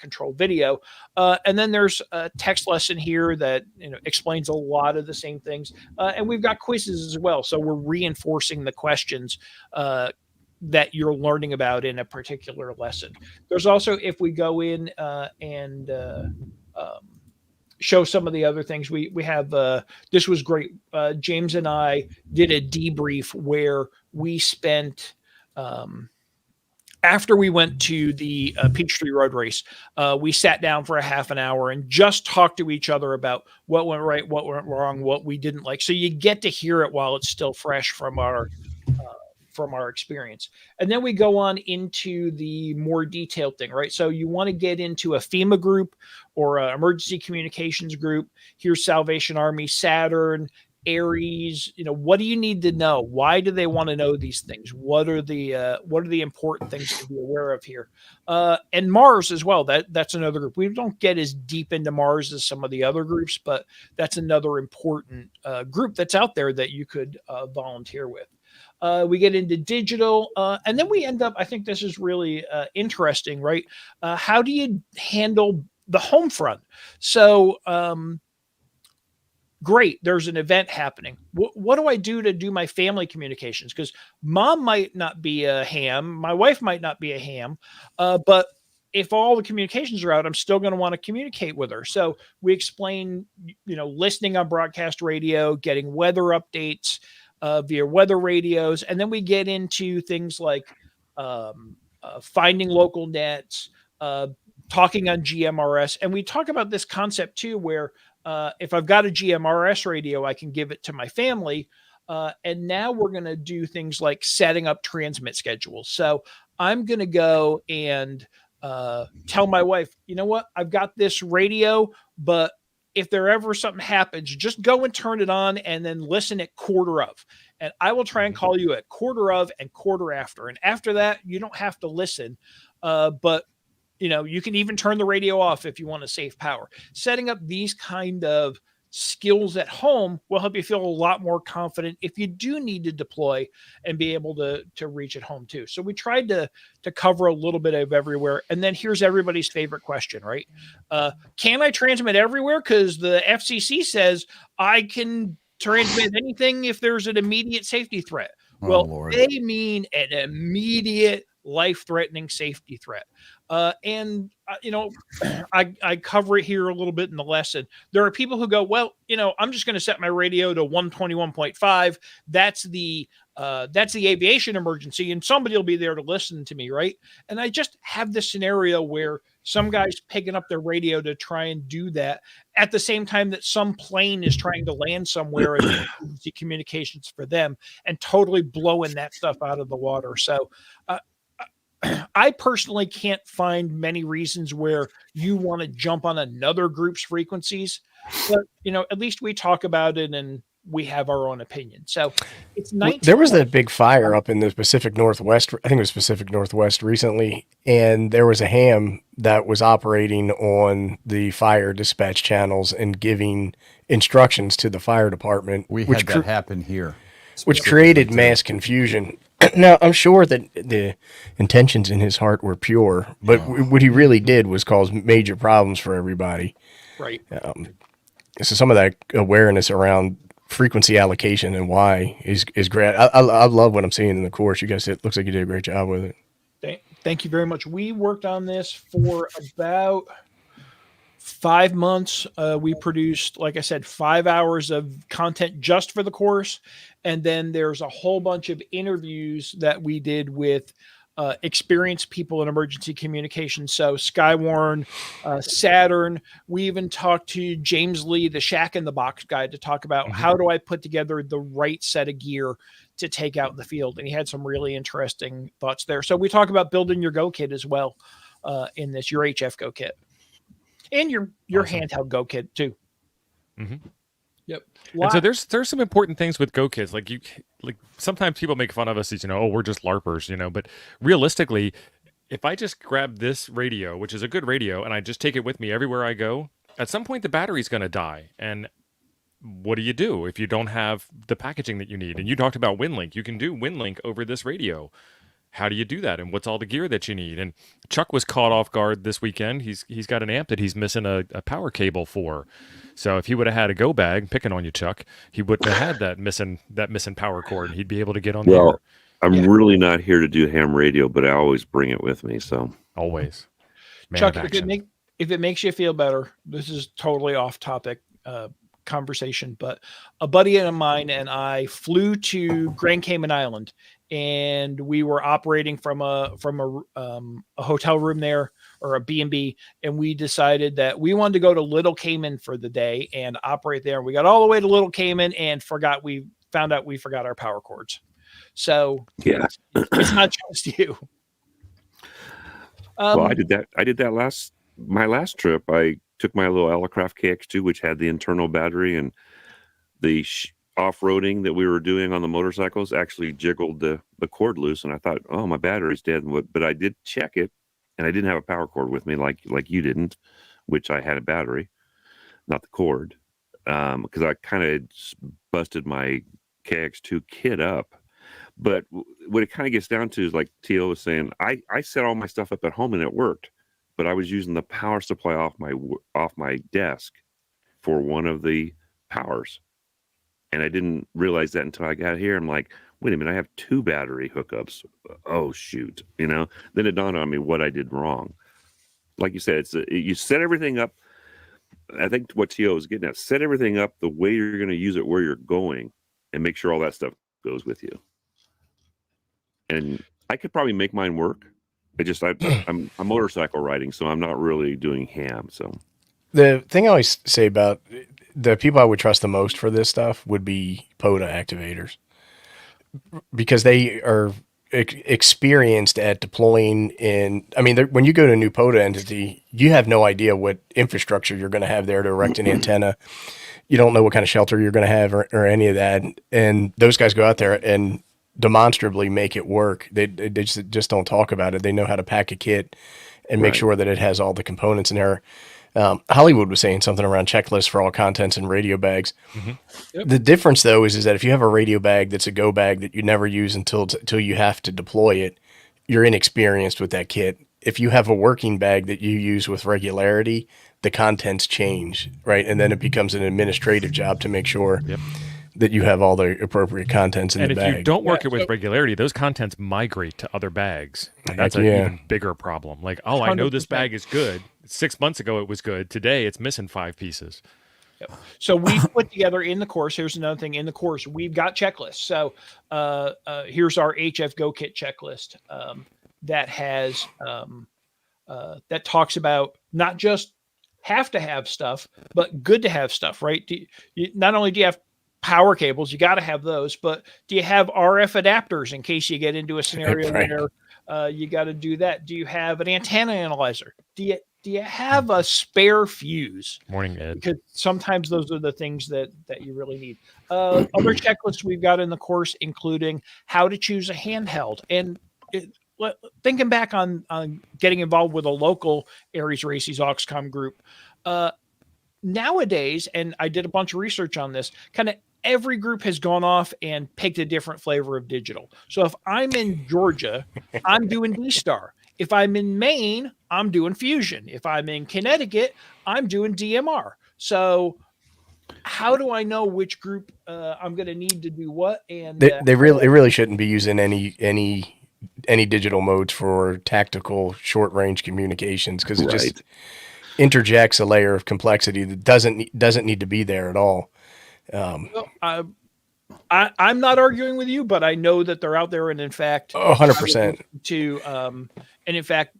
control video. And then there's a text lesson here that explains a lot of the same things. And we've got quizzes as well. So we're reinforcing the questions that you're learning about in a particular lesson. There's also, if we go in and show some of the other things, we have, this was great. James and I did a debrief where we spent, after we went to the Peachtree Road Race, we sat down for a half an hour and just talked to each other about what went right, what went wrong, what we didn't like. So you get to hear it while it's still fresh from our experience. And then we go on into the more detailed thing, right? So you want to get into a FEMA group or an emergency communications group. Here's Salvation Army, Saturn, Aries. What do you need to know? Why do they want to know these things? What are the important things to be aware of here? And Mars as well. That's another group. We don't get as deep into Mars as some of the other groups, but that's another important group that's out there that you could volunteer with. We get into digital, and then we end up, I think this is really interesting, right? How do you handle the home front? So, great, there's an event happening. What do I do to do my family communications? Because mom might not be a ham, my wife might not be a ham, but if all the communications are out, I'm still going to want to communicate with her. So we explain, listening on broadcast radio, getting weather updates via weather radios. And then we get into things like finding local nets, talking on GMRS. And we talk about this concept too, where if I've got a GMRS radio, I can give it to my family. And now we're going to do things like setting up transmit schedules. So I'm going to go and tell my wife, you know what, I've got this radio, but if there ever something happens, just go and turn it on and then listen at quarter of. And I will try and call you at quarter of and quarter after. And after that, you don't have to listen. But you can even turn the radio off if you want to save power. Setting up these kind of skills at home will help you feel a lot more confident if you do need to deploy and be able to reach at home too. So we tried to cover a little bit of everywhere. And then here's everybody's favorite question, right? Can I transmit everywhere? Because the FCC says I can transmit anything if there's an immediate safety threat. Well, Lord. they mean an immediate life-threatening safety threat. And I cover it here a little bit in the lesson. There are people who go, well, I'm just going to set my radio to 121.5. That's the aviation emergency, and somebody will be there to listen to me, right? And I just have this scenario where some guy's picking up their radio to try and do that at the same time that some plane is trying to land somewhere and emergency communications for them, and totally blowing that stuff out of the water. So I personally can't find many reasons where you want to jump on another group's frequencies, but at least we talk about it and we have our own opinion. So it's 19. There was that big fire up in the Pacific Northwest. I think it was Pacific Northwest recently. And there was a ham that was operating on the fire dispatch channels and giving instructions to the fire department. We had that happen here. Which created mass confusion. Now, I'm sure that the intentions in his heart were pure, but what he really did was cause major problems for everybody. Right. So some of that awareness around frequency allocation and why is great. I love what I'm seeing in the course. You guys, it looks like you did a great job with it. Thank you very much. We worked on this for about 5 months. We produced, like I said, 5 hours of content just for the course. And then there's a whole bunch of interviews that we did with experienced people in emergency communication. So Skywarn, Saturn. We even talked to James Lee, the Shack in the Box guy, to talk about how do I put together the right set of gear to take out in the field. And he had some really interesting thoughts there. So we talk about building your Go kit as well in this, your HF Go kit. And your Awesome. handheld Go kit too. Yep. And so there's some important things with Go kits. Like sometimes people make fun of us as, oh, we're just LARPers, but realistically, if I just grab this radio, which is a good radio, and I just take it with me everywhere I go, at some point the battery's going to die. And what do you do if you don't have the packaging that you need? And you talked about Winlink. You can do Winlink over this radio. How do you do that? And what's all the gear that you need? And Chuck was caught off guard this weekend. He's got an amp that he's missing a power cable for. So if he would have had a Go bag, picking on you, Chuck, he wouldn't have had that missing power cord. He'd be able to get on the air. Well, I'm really not here to do ham radio, but I always bring it with me. So always. Man Chuck, of if action. it makes you feel better, this is totally off topic conversation, but a buddy of mine and I flew to Grand Cayman Island, and we were operating from a hotel room there, or a B&B, and we decided that we wanted to go to Little Cayman for the day and operate there. We got all the way to Little Cayman and found out we forgot our power cords. So yeah, it's not just you. Well, I did that my last trip. I took my little Elecraft KX2, which had the internal battery, and the off-roading that we were doing on the motorcycles actually jiggled the cord loose, and I thought, oh, my battery's dead. But I did check it, and I didn't have a power cord with me like you didn't, which I had a battery, not the cord, because I kind of busted my KX2 kit up. But what it kind of gets down to is, like T.O. was saying, I set all my stuff up at home and it worked, but I was using the power supply off my desk for one of the powers. And I didn't realize that until I got here. I'm like, wait a minute, I have two battery hookups. Oh, shoot. Then it dawned on me what I did wrong. Like you said, you set everything up. I think what T.O. is getting at, set everything up the way you're going to use it where you're going, and make sure all that stuff goes with you. And I could probably make mine work. I'm motorcycle riding, so I'm not really doing ham. So the thing I always say about the people I would trust the most for this stuff would be POTA activators, because they are experienced at deploying in. I mean, when you go to a new POTA entity, you have no idea what infrastructure you're going to have there to erect an antenna. You don't know what kind of shelter you're going to have or any of that. And those guys go out there and demonstrably make it work. They just don't talk about it. They know how to pack a kit and make sure that it has all the components in there. Hollywood was saying something around checklists for all contents and radio bags. Mm-hmm. Yep. The difference though is that if you have a radio bag that's a Go bag that you never use until you have to deploy it, you're inexperienced with that kit. If you have a working bag that you use with regularity, the contents change, right? And then it becomes an administrative job to make sure that you have all the appropriate contents in the bag. And if you don't work it with regularity, those contents migrate to other bags. And that's an even bigger problem. Like, oh, I know this 100%. bag is good. 6 months ago it was good. Today it's missing 5 pieces. Yep. So we put together in the course, here's another thing in the course, we've got checklists. So here's our HF Go Kit checklist that has, that talks about not just have to have stuff, but good to have stuff, right? Not only do you have power cables, you got to have those, but do you have RF adapters in case you get into a scenario where you got to do that? Do you have an antenna analyzer? Do you have a spare fuse? Morning, Ed. Because sometimes those are the things that you really need. Other checklists we've got in the course, including how to choose a handheld. And thinking back on getting involved with a local Aries Races Auxcom group, nowadays, and I did a bunch of research on this, kind of every group has gone off and picked a different flavor of digital. So if I'm in Georgia, I'm doing D-Star. If I'm in Maine, I'm doing Fusion. If I'm in Connecticut, I'm doing DMR. So how do I know which group I'm going to need to do what? And they really shouldn't be using any digital modes for tactical short range communications, because it just interjects a layer of complexity that doesn't need to be there at all. I'm not arguing with you, but I know that they're out there, and in fact, 100%. And in fact,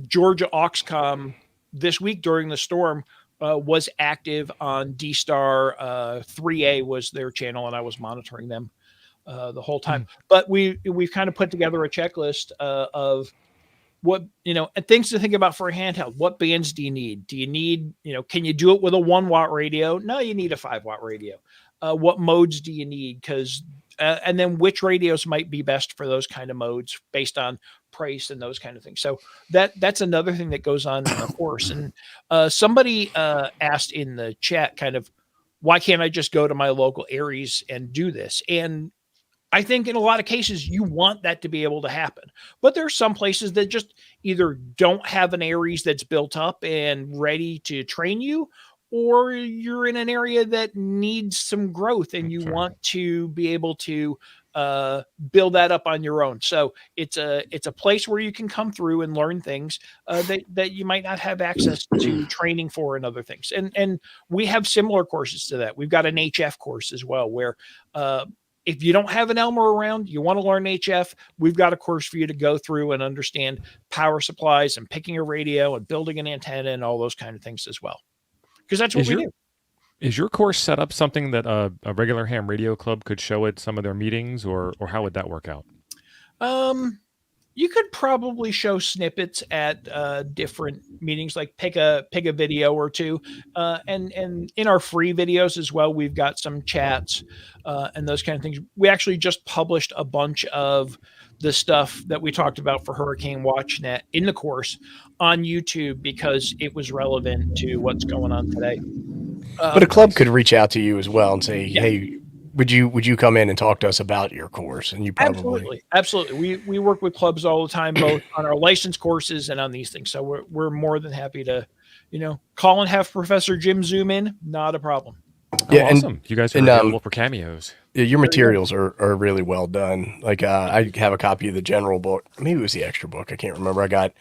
Georgia Oxcom this week during the storm was active on D-Star. 3A was their channel, and I was monitoring them the whole time. But we've kind of put together a checklist of what, and things to think about for a handheld. What bands do you need? Do you need, can you do it with a 1 watt radio? No, you need a 5 watt radio. What modes do you need? And then which radios might be best for those kind of modes based on price and those kind of things. So that's another thing that goes on in the course. And somebody asked in the chat kind of, why can't I just go to my local Aries and do this? And I think in a lot of cases, you want that to be able to happen. But there are some places that just either don't have an Aries that's built up and ready to train you, or you're in an area that needs some growth and you want to be able to build that up on your own. So it's a place where you can come through and learn things that you might not have access to training for and other things. And we have similar courses to that. We've got an HF course as well, where if you don't have an Elmer around, you want to learn HF, we've got a course for you to go through and understand power supplies and picking a radio and building an antenna and all those kind of things as well. Because that's what we do. Is your course set up something that a regular ham radio club could show at some of their meetings, or how would that work out? You could probably show snippets at different meetings, like pick a video or two, and in our free videos as well, we've got some chats and those kind of things. We actually just published a bunch of the stuff that we talked about for Hurricane WatchNet in the course on YouTube because it was relevant to what's going on today. But a club could reach out to you as well and say, hey, would you come in and talk to us about your course? And you probably absolutely. We work with clubs all the time, both on our license courses and on these things. So we're more than happy to, call and have Professor Jim zoom in. Not a problem. Yeah, awesome. You guys are available for cameos. Yeah, your materials are really well done. Like I have a copy of the general book. Maybe it was the extra book. I can't remember. I got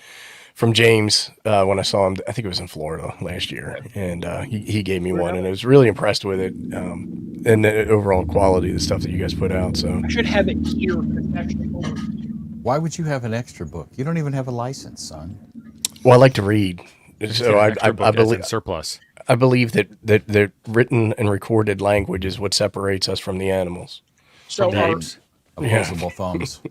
from James when I saw him. I think it was in Florida last year, and he gave me one, and I was really impressed with it and the overall quality of the stuff that you guys put out. So I should have it here. Why would you have an extra book? You don't even have a license, son. Well, I like to read, so I believe surplus. I believe that the written and recorded language is what separates us from the animals. So opposable thumbs.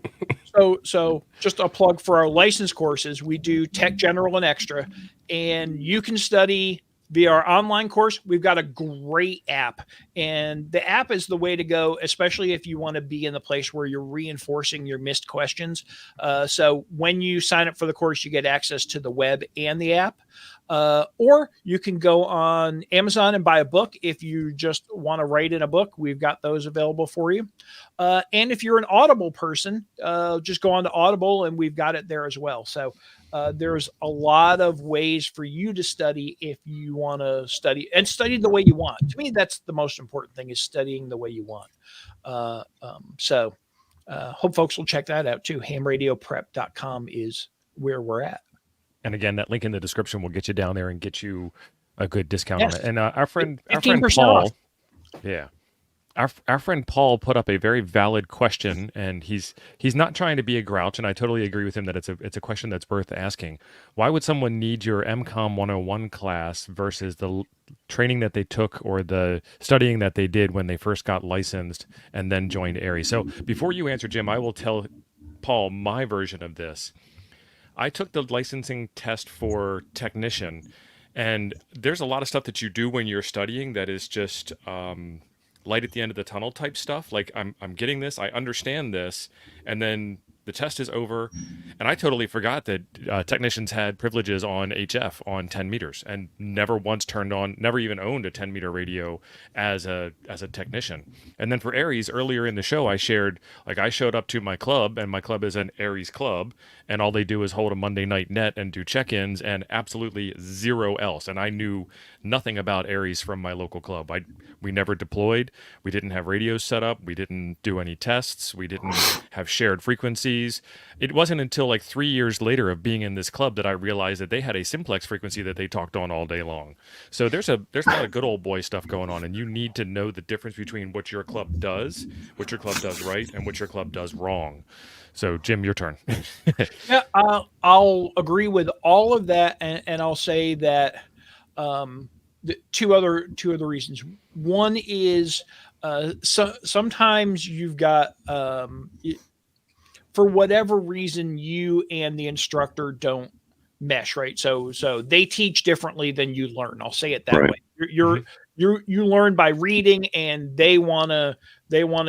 So just a plug for our license courses. We do Tech General and Extra, and you can study via our online course. We've got a great app, and the app is the way to go, especially if you want to be in the place where you're reinforcing your missed questions. So when you sign up for the course, you get access to the web and the app. Or you can go on Amazon and buy a book. If you just want to write in a book, we've got those available for you. And if you're an Audible person, just go on to Audible and we've got it there as well. So there's a lot of ways for you to study if you want to study the way you want. To me, that's the most important thing, is studying the way you want. So hope folks will check that out too. Hamradioprep.com is where we're at. And again, that link in the description will get you down there and get you a good discount on it. And our friend Paul, our friend Paul put up a very valid question, and he's not trying to be a grouch, and I totally agree with him that it's a question that's worth asking. Why would someone need your EmComm 101 class versus the training that they took or the studying that they did when they first got licensed and then joined Aries? So before you answer, Jim, I will tell Paul my version of this. I took the licensing test for technician, and there's a lot of stuff that you do when you're studying that is just light at the end of the tunnel type stuff. Like I'm getting this, I understand this, and then the test is over, and I totally forgot that technicians had privileges on HF on 10 meters, and never once never even owned a 10 meter radio as a technician. And then for Aries, earlier in the show, I shared, like, I showed up to my club, and my club is an Aries club, and all they do is hold a Monday night net and do check-ins, and absolutely zero else. And I knew nothing about Aries from my local club. We never deployed. We didn't have radios set up. We didn't do any tests. We didn't have shared frequencies. frequencies. It wasn't until like 3 years later of being in this club that I realized that they had a simplex frequency that they talked on all day long. So there's a lot of good old boy stuff going on, and you need to know the difference between what your club does right, and what your club does wrong. So Jim, your turn. Yeah, I'll agree with all of that, and I'll say that two other reasons. One is sometimes you've got for whatever reason you and the instructor don't mesh, right? So they teach differently than you learn. I'll say it that Right. way. You learn by reading, and they wanna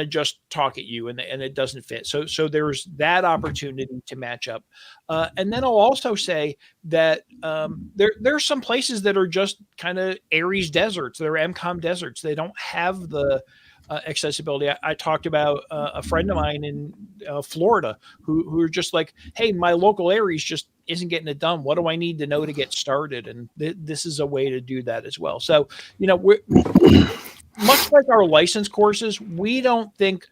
just talk at you, and it doesn't fit. So there's that opportunity to match up, and then I'll also say that there's some places that are just kind of Aries deserts. They're EmComm deserts. They don't have the accessibility. I talked about a friend of mine in Florida who are just like, hey, my local Aries just isn't getting it done. What do I need to know to get started? And this is a way to do that as well. So, we're much like our license courses, we don't think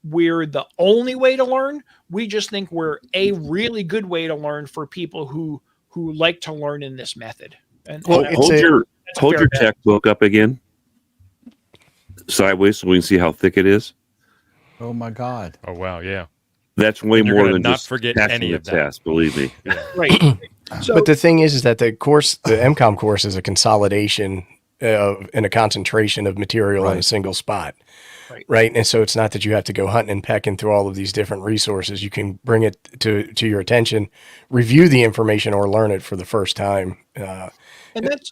we're the only way to learn. We just think we're a really good way to learn for people who like to learn in this method. And Well, that's Hold fair your bet. textbook up again sideways so we can see how thick it is. Oh my God. Oh wow, yeah. That's way And you're more gonna than not just forget passing any the of that. test. Believe me. Right. So, But the thing is that the MCOM course is a consolidation and a concentration of material in a Right. single spot. Right. And so it's not that you have to go hunting and pecking through all of these different resources. You can bring it to your attention, review the information, or learn it for the first time. and that's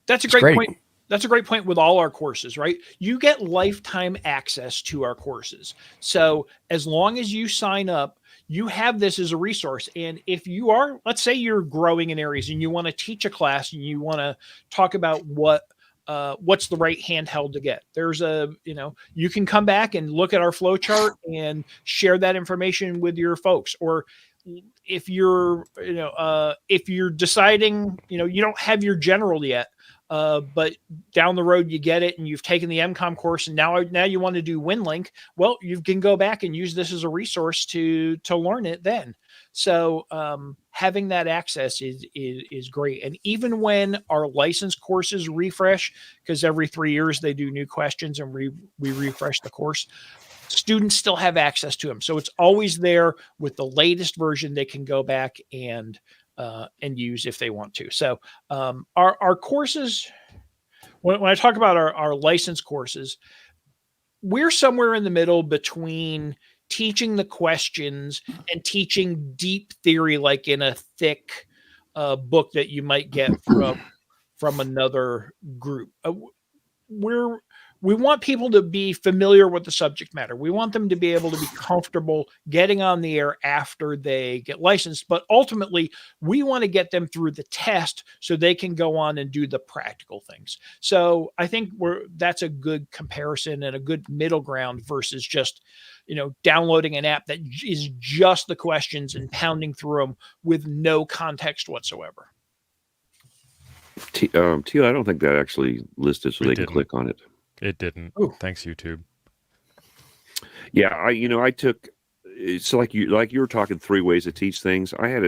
a It's great great. point. That's a great point with all our courses, right? You get lifetime access to our courses. So as long as you sign up, you have this as a resource. And if you are, let's say you're growing in areas and you want to teach a class and you want to talk about what's the right handheld to get. There's you can come back and look at our flow chart and share that information with your folks. Or if you're deciding, you don't have your general yet, but down the road you get it and you've taken the EmComm course and now you want to do Winlink. Well, you can go back and use this as a resource to learn it then. So having that access is great. And even when our license courses refresh, because every 3 years they do new questions and we refresh the course, students still have access to them. So it's always there with the latest version they can go back and use if they want to. So our courses, when I talk about our license courses, we're somewhere in the middle between teaching the questions and teaching deep theory, like in a thick book that you might get from another group. We want people to be familiar with the subject matter. We want them to be able to be comfortable getting on the air after they get licensed. But ultimately, we want to get them through the test so they can go on and do the practical things. So I think that's a good comparison and a good middle ground versus just, downloading an app that is just the questions and pounding through them with no context whatsoever. Teal, I don't think that actually listed so It they didn't. can click on it. It didn't. Ooh. Thanks, YouTube. Yeah, I took it's like you were talking 3 ways to teach things. I had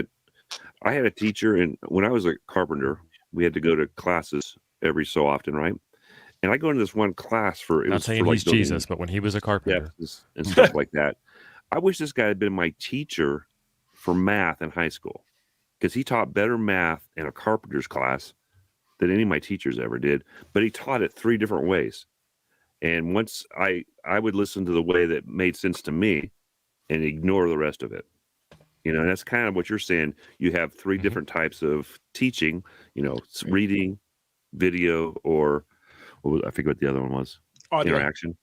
a teacher, and when I was a carpenter, we had to go to classes every so often, right? And I go into this one class for Not saying like he's Jesus, but when he was a carpenter. depths and stuff like that. I wish this guy had been my teacher for math in high school, because he taught better math in a carpenter's class than any of my teachers ever did. But he taught it 3 different ways. And once I would listen to the way that made sense to me and ignore the rest of it. And that's kind of what you're saying. You have 3 different types of teaching, it's reading, video, or I forget what the other one was. Audio. Interaction.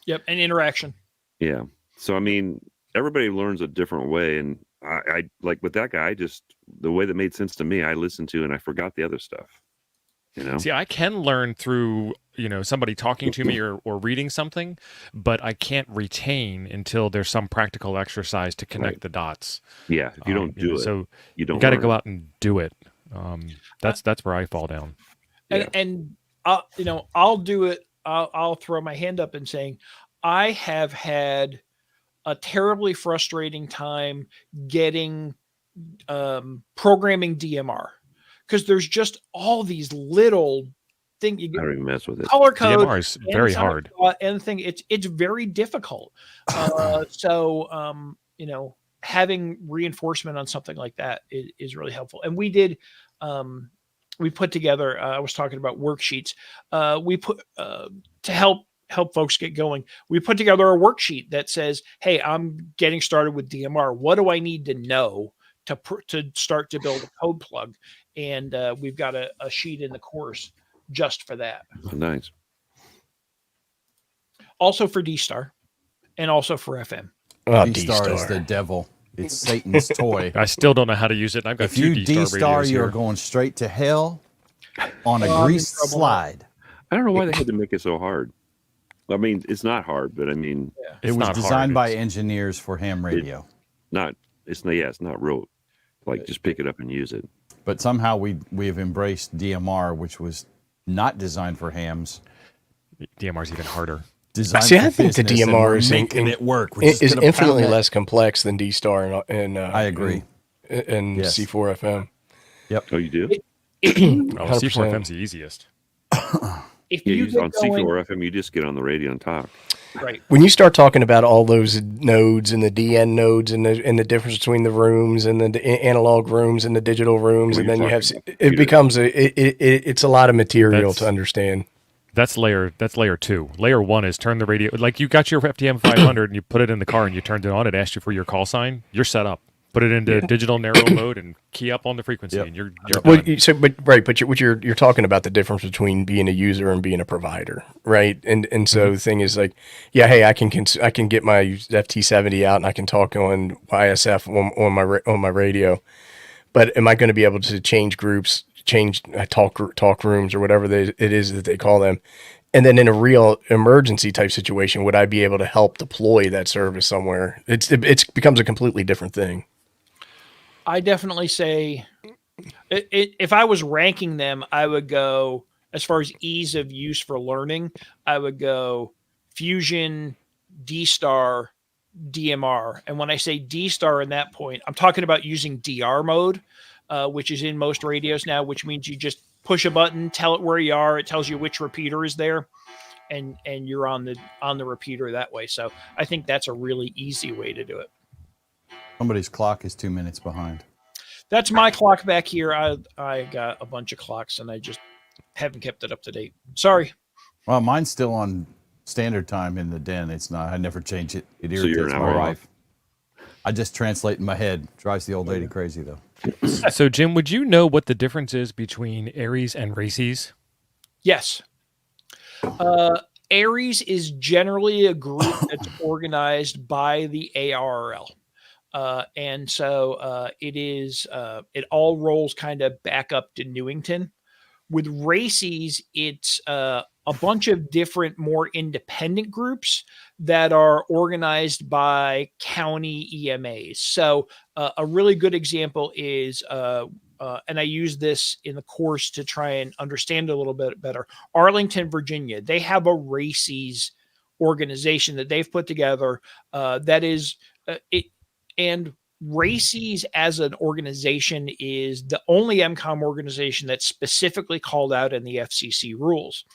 Yep, and interaction. Yeah. So, everybody learns a different way. And I like with that guy, the way that made sense to me, I listened to and I forgot the other stuff. See, I can learn through, somebody talking to me or reading something, but I can't retain until there's some practical exercise to connect the dots. Yeah. If you don't do it, so you don't you got to learn. go out and do it. That's where I fall down. And I'll do it. I'll throw my hand up and saying, I have had a terribly frustrating time getting programming DMR, because there's just all these little things you I get. don't even mess with it. Color code DMR is very hard. And the thing, it's very difficult. So having reinforcement on something like that is really helpful. And we did, we put together, I was talking about worksheets. We put to help folks get going. We put together a worksheet that says, "Hey, I'm getting started with DMR. What do I need to know to start to build a code plug?" And we've got a sheet in the course just for that. Oh, nice. Also for D-Star, and also for FM. Oh, D-Star is the devil. It's Satan's toy. I still don't know how to use it. And I've got If two you D-Star D-Star, radios you're here. going straight to hell on a Oh, I'm in greased trouble. slide. I don't know why they had to make it so hard. I mean, it's not hard, but I mean, It It's was not designed hard. by It's- engineers for ham radio. it's not real. Like, just pick it up and use it. But somehow we have embraced DMR, which was not designed for hams. DMR is even harder. Designed See, for I think the business, and DMR we're is making it work. We're just is gonna pound infinitely that- less complex than D-Star and I agree. and Yes. C4FM. Oh, you do? If you, Oh, 100%. C4FM's the easiest. if Yeah, you you get on going, C4 FM, you just get on the radio and talk. right. When you start talking about all those nodes and the DN nodes and the difference between the rooms and the analog rooms and the digital rooms, Well, and you're then you have talking about it computers. becomes it's a lot of material That's- to understand. That's layer 2. Layer 1 is turn the radio. Like you got your FTM 500 and you put it in the car and you turned it on. It asked you for your call sign. You're set up. Put it into digital narrow mode and key up on the frequency, Yep. and you're Well, done. but you're talking about the difference between being a user and being a provider, right? And so the thing is, like, yeah, hey, I can get my FT70 out and I can talk on ISF on my radio, but am I going to be able to change groups, change talk rooms or whatever it is that they call them? And then in a real emergency type situation, would I be able to help deploy that service somewhere? It becomes a completely different thing. I definitely say, if I was ranking them, I would go, as far as ease of use for learning, I would go Fusion, D-Star, DMR. And when I say D-Star in that point, I'm talking about using DR mode, which is in most radios now, which means you just push a button, tell it where you are. It tells you which repeater is there, and you're on the repeater that way. So I think that's a really easy way to do it. Somebody's clock is 2 minutes behind. That's my clock back here. I got a bunch of clocks and I just haven't kept it up to date. Sorry. Well, mine's still on standard time in the den. It's not. I never change it. It So you're irritates an my hour off. wife. I just translate in my head. Drives the old lady crazy though. So, Jim, would you know what the difference is between Aries and Races? Yes. Aries is generally a group that's organized by the ARRL. And so it all rolls kind of back up to Newington. With Races, it's a bunch of different, more independent groups that are organized by county EMAs. So a really good example is, and I use this in the course to try and understand a little bit better, Arlington, Virginia. They have a Races organization that they've put together that is it. And Races as an organization is the only EmComm organization that's specifically called out in the FCC rules.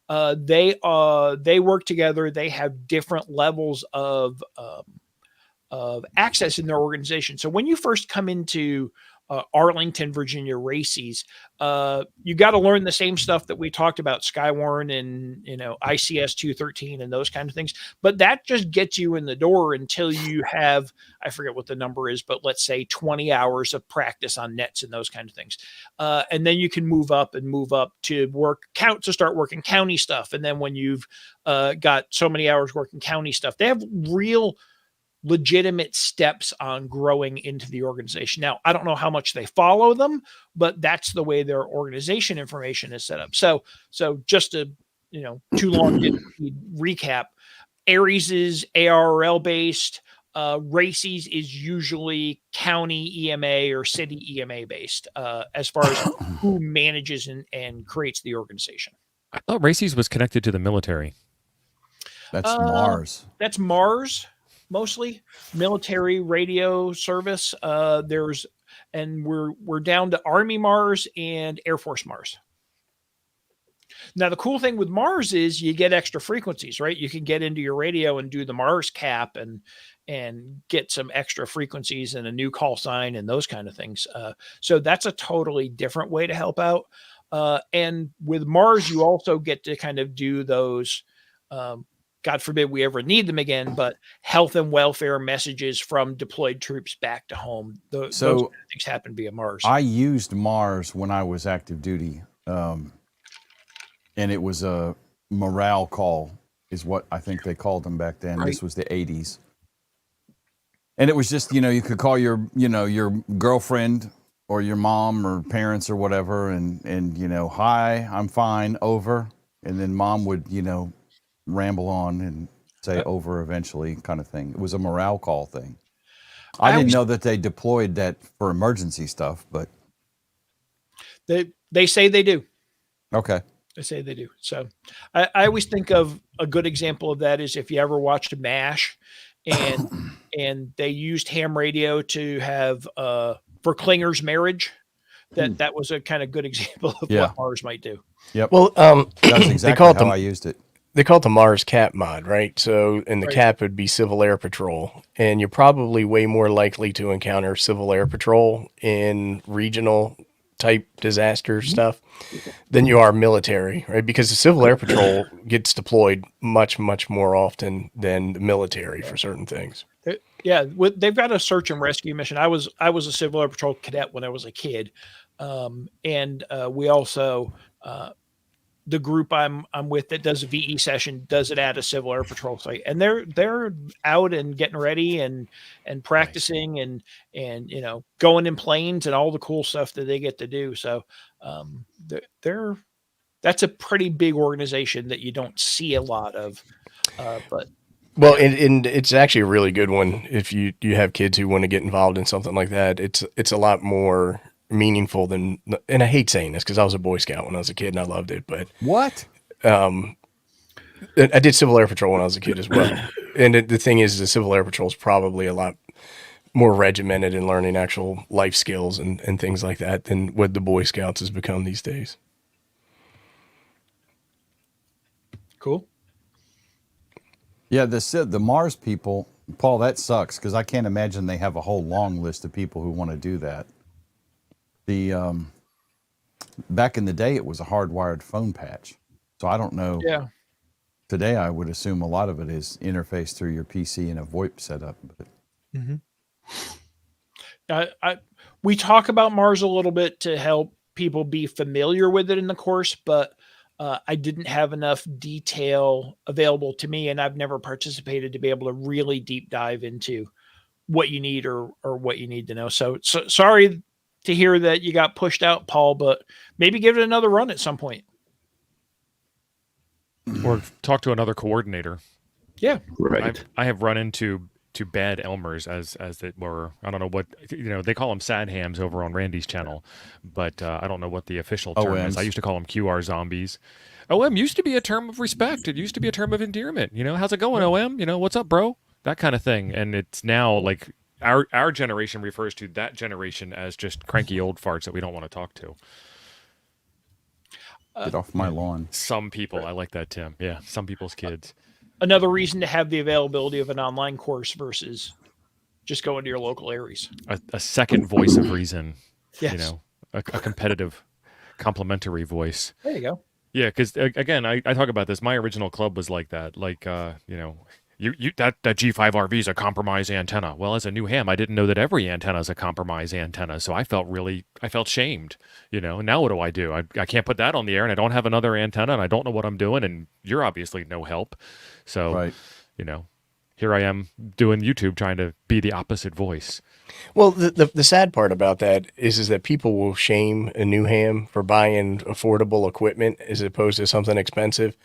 They work together. They have different levels of access in their organization. So when you first come into Arlington, Virginia Races, you got to learn the same stuff that we talked about, Skywarn and ICS 213 and those kind of things. But that just gets you in the door until you have, I forget what the number is, but let's say 20 hours of practice on nets and those kind of things. And then you can move up to start working county stuff. And then when you've got so many hours working county stuff, they have real legitimate steps on growing into the organization. Now, I don't know how much they follow them, but that's the way their organization information is set up. So just to, too long to recap, Aries is ARRL based. Races is usually county EMA or city EMA based, as far as who manages and creates the organization. I thought Races was connected to the military. That's Mars. That's Mars. mostly military radio service. We're down to Army Mars and Air Force Mars. Now, the cool thing with Mars is you get extra frequencies, right? You can get into your radio and do the Mars cap and get some extra frequencies and a new call sign and those kind of things. So that's a totally different way to help out. And with Mars, you also get to kind of do those, God forbid we ever need them again, but health and welfare messages from deployed troops back to home. Those kind of things happen via Mars. I used Mars when I was active duty. And it was a morale call is what I think they called them back then. Right. This was the 80s. And it was just, you could call your girlfriend or your mom or parents or whatever. And hi, I'm fine, over. And then mom would, ramble on and say over eventually kind of thing. It was a morale call thing. I didn't know that they deployed that for emergency stuff, but. They say they do. Okay. They say they do. So I always think of a good example of that is if you ever watched MASH and they used ham radio to have for Klinger's marriage, that was a kind of good example of what Mars might do. Yep. Well, that's exactly how I used it. They call it the Mars Cap mod, right? So, and the cap would be Civil Air Patrol. And you're probably way more likely to encounter Civil Air Patrol in regional type disaster stuff than you are military, right? Because the Civil Air Patrol gets deployed much, much more often than the military for certain things. Yeah, they've got a search and rescue mission. I was a Civil Air Patrol cadet when I was a kid, and we also the group I'm with that does a VE session does it at a Civil Air Patrol site, and they're out and getting ready and practicing and going in planes and all the cool stuff that they get to do. So that's a pretty big organization that you don't see a lot of, but. Well, and it's actually a really good one if you have kids who want to get involved in something like that. It's a lot more meaningful than, and I hate saying this because I was a Boy Scout when I was a kid and I loved it, but what? I did Civil Air Patrol when I was a kid as well. And the thing is, the Civil Air Patrol is probably a lot more regimented in learning actual life skills and things like that than what the Boy Scouts has become these days. Cool. Yeah, the Mars people, Paul, that sucks because I can't imagine they have a whole long list of people who want to do that. The back in the day, it was a hardwired phone patch, so I don't know. Yeah. Today, I would assume a lot of it is interfaced through your PC and a VoIP setup. But we talk about Mars a little bit to help people be familiar with it in the course, but I didn't have enough detail available to me, and I've never participated to be able to really deep dive into what you need or what you need to know. So sorry to hear that you got pushed out, Paul, but maybe give it another run at some point. Or talk to another coordinator. Yeah. Right. I have run into bad Elmers as it were. I don't know what, they call them sad hams over on Randy's channel, but I don't know what the official term is. I used to call them QR zombies. OM used to be a term of respect. It used to be a term of endearment. How's it going, OM? What's up, bro? That kind of thing. And it's now like our generation refers to that generation as just cranky old farts that we don't want to talk to. Get off my lawn. Some people, I like that, Tim. Yeah, some people's kids. Another reason to have the availability of an online course versus just going to your local areas. A second voice of reason. Yes. A competitive, complimentary voice. There you go. Yeah, because again, I talk about this. My original club was like that. Like, that G5RV is a compromised antenna. Well, as a new ham, I didn't know that every antenna is a compromised antenna, so I felt shamed. Now what do? I can't put that on the air, and I don't have another antenna, and I don't know what I'm doing, and you're obviously no help. So, right. Here I am doing YouTube, trying to be the opposite voice. Well, the sad part about that is that people will shame a new ham for buying affordable equipment as opposed to something expensive,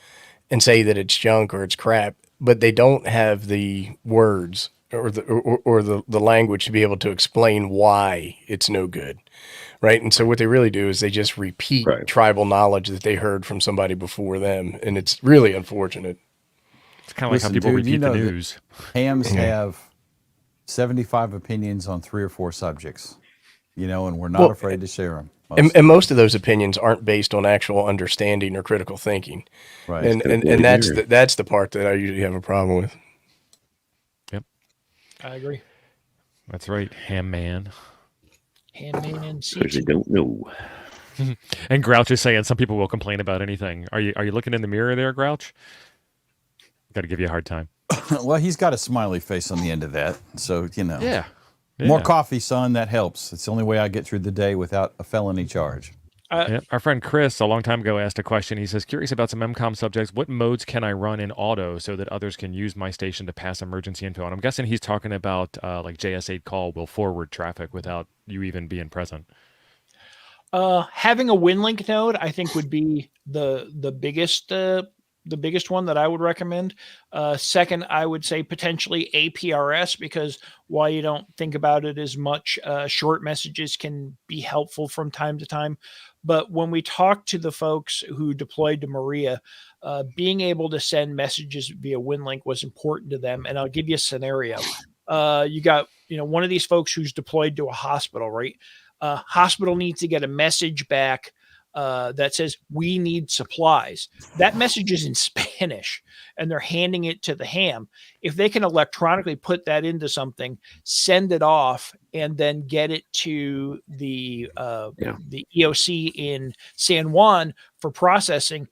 and say that it's junk or it's crap. But they don't have the words or the language to be able to explain why it's no good, right? And so what they really do is they just repeat tribal knowledge that they heard from somebody before them, and it's really unfortunate. It's kind of like how people repeat the news. Hams have 75 opinions on 3 or 4 subjects, and we're not afraid to share them. And most of those opinions aren't based on actual understanding or critical thinking. Right. And that's the part that I usually have a problem with. Yep. I agree. That's right. Ham man. Because you don't know. And Grouch is saying some people will complain about anything. Are you looking in the mirror there, Grouch? Got to give you a hard time. Well, he's got a smiley face on the end of that, so Yeah. More coffee, son. That helps. It's the only way I get through the day without a felony charge. Our friend Chris, a long time ago, asked a question. He says, curious about some EmComm subjects. What modes can I run in auto so that others can use my station to pass emergency info? And I'm guessing he's talking about like JS8 call will forward traffic without you even being present. Having a Winlink node, I think, would be the biggest one that I would recommend. Second, I would say potentially APRS, because while you don't think about it as much, short messages can be helpful from time to time. But when we talk to the folks who deployed to Maria, being able to send messages via Winlink was important to them. And I'll give you a scenario. You got, one of these folks who's deployed to a hospital, right? Hospital needs to get a message back that says, we need supplies. That message is in Spanish, and they're handing it to the ham. If they can electronically put that into something, send it off, and then get it to the EOC in San Juan for processing,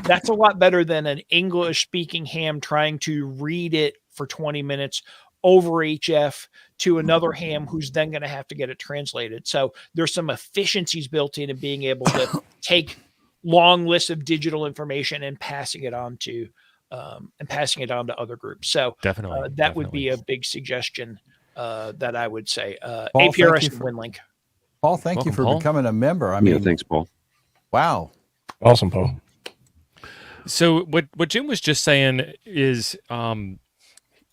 that's a lot better than an English-speaking ham trying to read it for 20 minutes over HF to another ham who's then going to have to get it translated. So there's some efficiencies built in being able to take long lists of digital information and passing it on to other groups. So that would be a big suggestion that I would say. Paul, APRS and Winlink. Paul, thank you for becoming a member. I mean, thanks, Paul. Wow. Awesome, Paul. So what Jim was just saying is,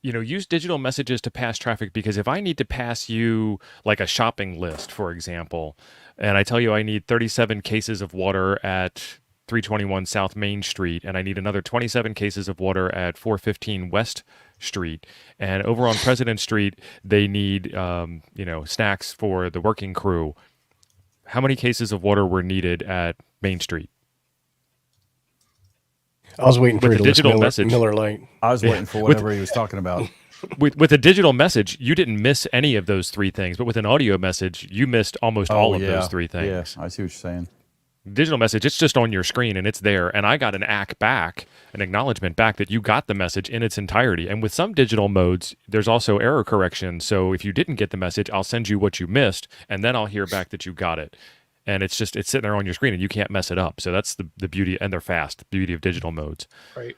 use digital messages to pass traffic, because if I need to pass you like a shopping list, for example, and I tell you I need 37 cases of water at 321 South Main Street, and I need another 27 cases of water at 415 West Street, and over on President Street, they need, snacks for the working crew. How many cases of water were needed at Main Street? I was waiting for the digital message. Miller Lite. I was waiting for whatever he was talking about. With a digital message, you didn't miss any of those 3 things, but with an audio message, you missed almost all of those 3 things. Yeah, I see what you're saying. Digital message, it's just on your screen and it's there. And I got an ACK back, an acknowledgement back that you got the message in its entirety. And with some digital modes, there's also error correction. So if you didn't get the message, I'll send you what you missed, and then I'll hear back that you got it. And it's sitting there on your screen and you can't mess it up. So that's the beauty, and they're fast, the beauty of digital modes. Right.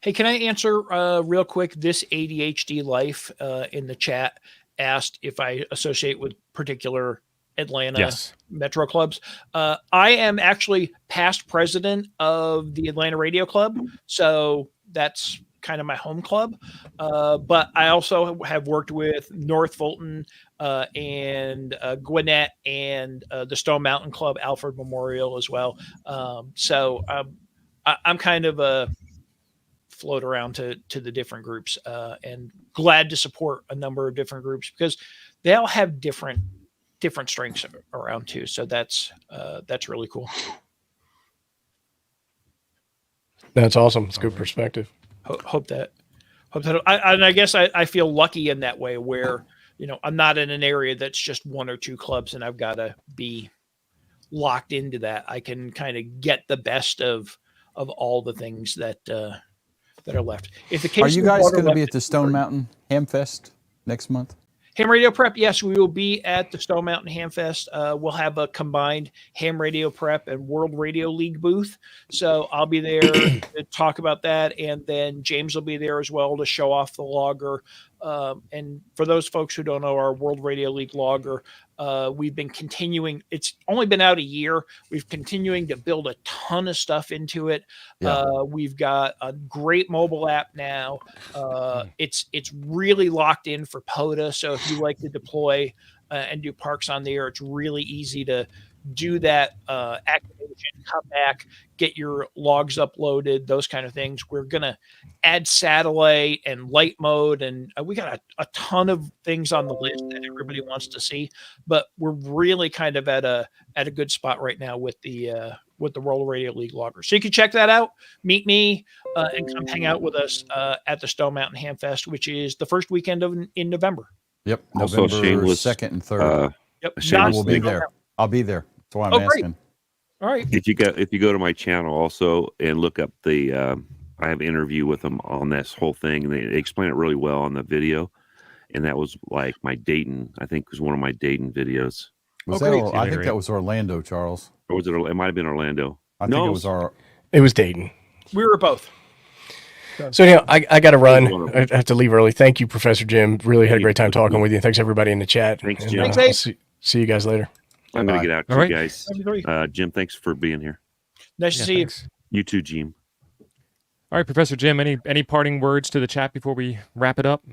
Hey, can I answer real quick? This ADHD Life in the chat asked if I associate with particular Atlanta Metro clubs. I am actually past president of the Atlanta Radio Club. So that's kind of my home club. But I also have worked with North Fulton and Gwinnett and the Stone Mountain Club, Alfred Memorial as well. So I'm kind of a float around to the different groups and glad to support a number of different groups, because they all have different strengths around too. So that's really cool. That's awesome. It's good perspective. Hope that I guess I feel lucky in that way where, I'm not in an area that's just 1 or 2 clubs and I've got to be locked into that. I can kind of get the best of all the things that are left. If the case, are you guys going to be at the Stone Mountain Ham Fest next month? Ham Radio Prep, yes, we will be at the Stone Mountain Ham Fest. We'll have a combined Ham Radio Prep and World Radio League booth. So I'll be there to talk about that. And then James will be there as well to show off the logger. And for those folks who don't know our World Radio League logger, we've been continuing. It's only been out a year. We've continuing to build a ton of stuff into it. Yeah. We've got a great mobile app now. It's really locked in for POTA. So if you like to deploy and do parks on there, it's really easy to do that activation, come back, get your logs uploaded, those kind of things. We're going to add satellite and light mode, and we got a ton of things on the list that everybody wants to see, but we're really kind of at a good spot right now with the World Radio League loggers. So you can check that out, meet me, and come hang out with us at the Stone Mountain Ham Fest, which is the first weekend in November. Yep. Also, November shameless 2nd and 3rd. Yep. shameless We'll be there. I'll be there. That's why I'm great. asking. All right. If you go to my channel also and look up the I have an interview with them on this whole thing, and they explain it really well on the video. And that was like my Dayton, I think was one of my Dayton videos. Was great. that? I think that was Orlando, Charles. Or was it? It might have been Orlando. I think it was It was Dayton. We were both. So anyhow, I got to run. I have to leave early. Thank you, Professor Jim. Really had a great time talking with you. Thanks everybody in the chat. Thanks, And, Jim. Thanks, I'll see you guys later. I'm going to get out to All right. you guys. Jim, thanks for being here. Nice to see thanks. You too, Jim. All right, Professor Jim, any parting words to the chat before we wrap it up?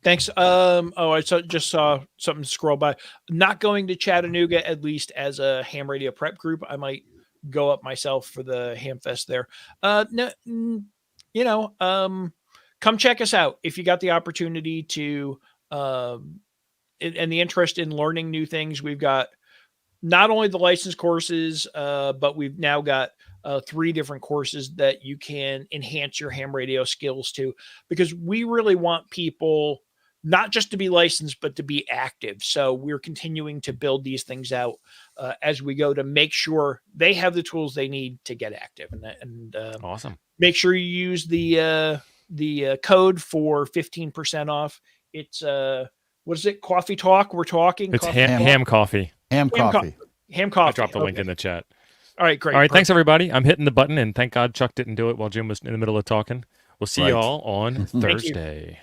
Thanks. I just saw something scroll by. Not going to Chattanooga, at least as a ham radio prep group. I might go up myself for the ham fest there. Come check us out if you got the opportunity to, and the interest in learning new things. We've got not only the license courses, but we've now got 3 different courses that you can enhance your ham radio skills to, because we really want people not just to be licensed, but to be active. So we're continuing to build these things out as we go to make sure they have the tools they need to get active. And Awesome. Make sure you use the code for 15% off. It's what is it? Coffee Talk. We're talking. It's coffee ham coffee. Ham coffee. Ham coffee. I dropped the link in the chat. All right, great. All right, thanks Perfect. everybody. I'm hitting the button, and thank God Chuck didn't do it while Jim was in the middle of talking. We'll see you all on you. Thursday.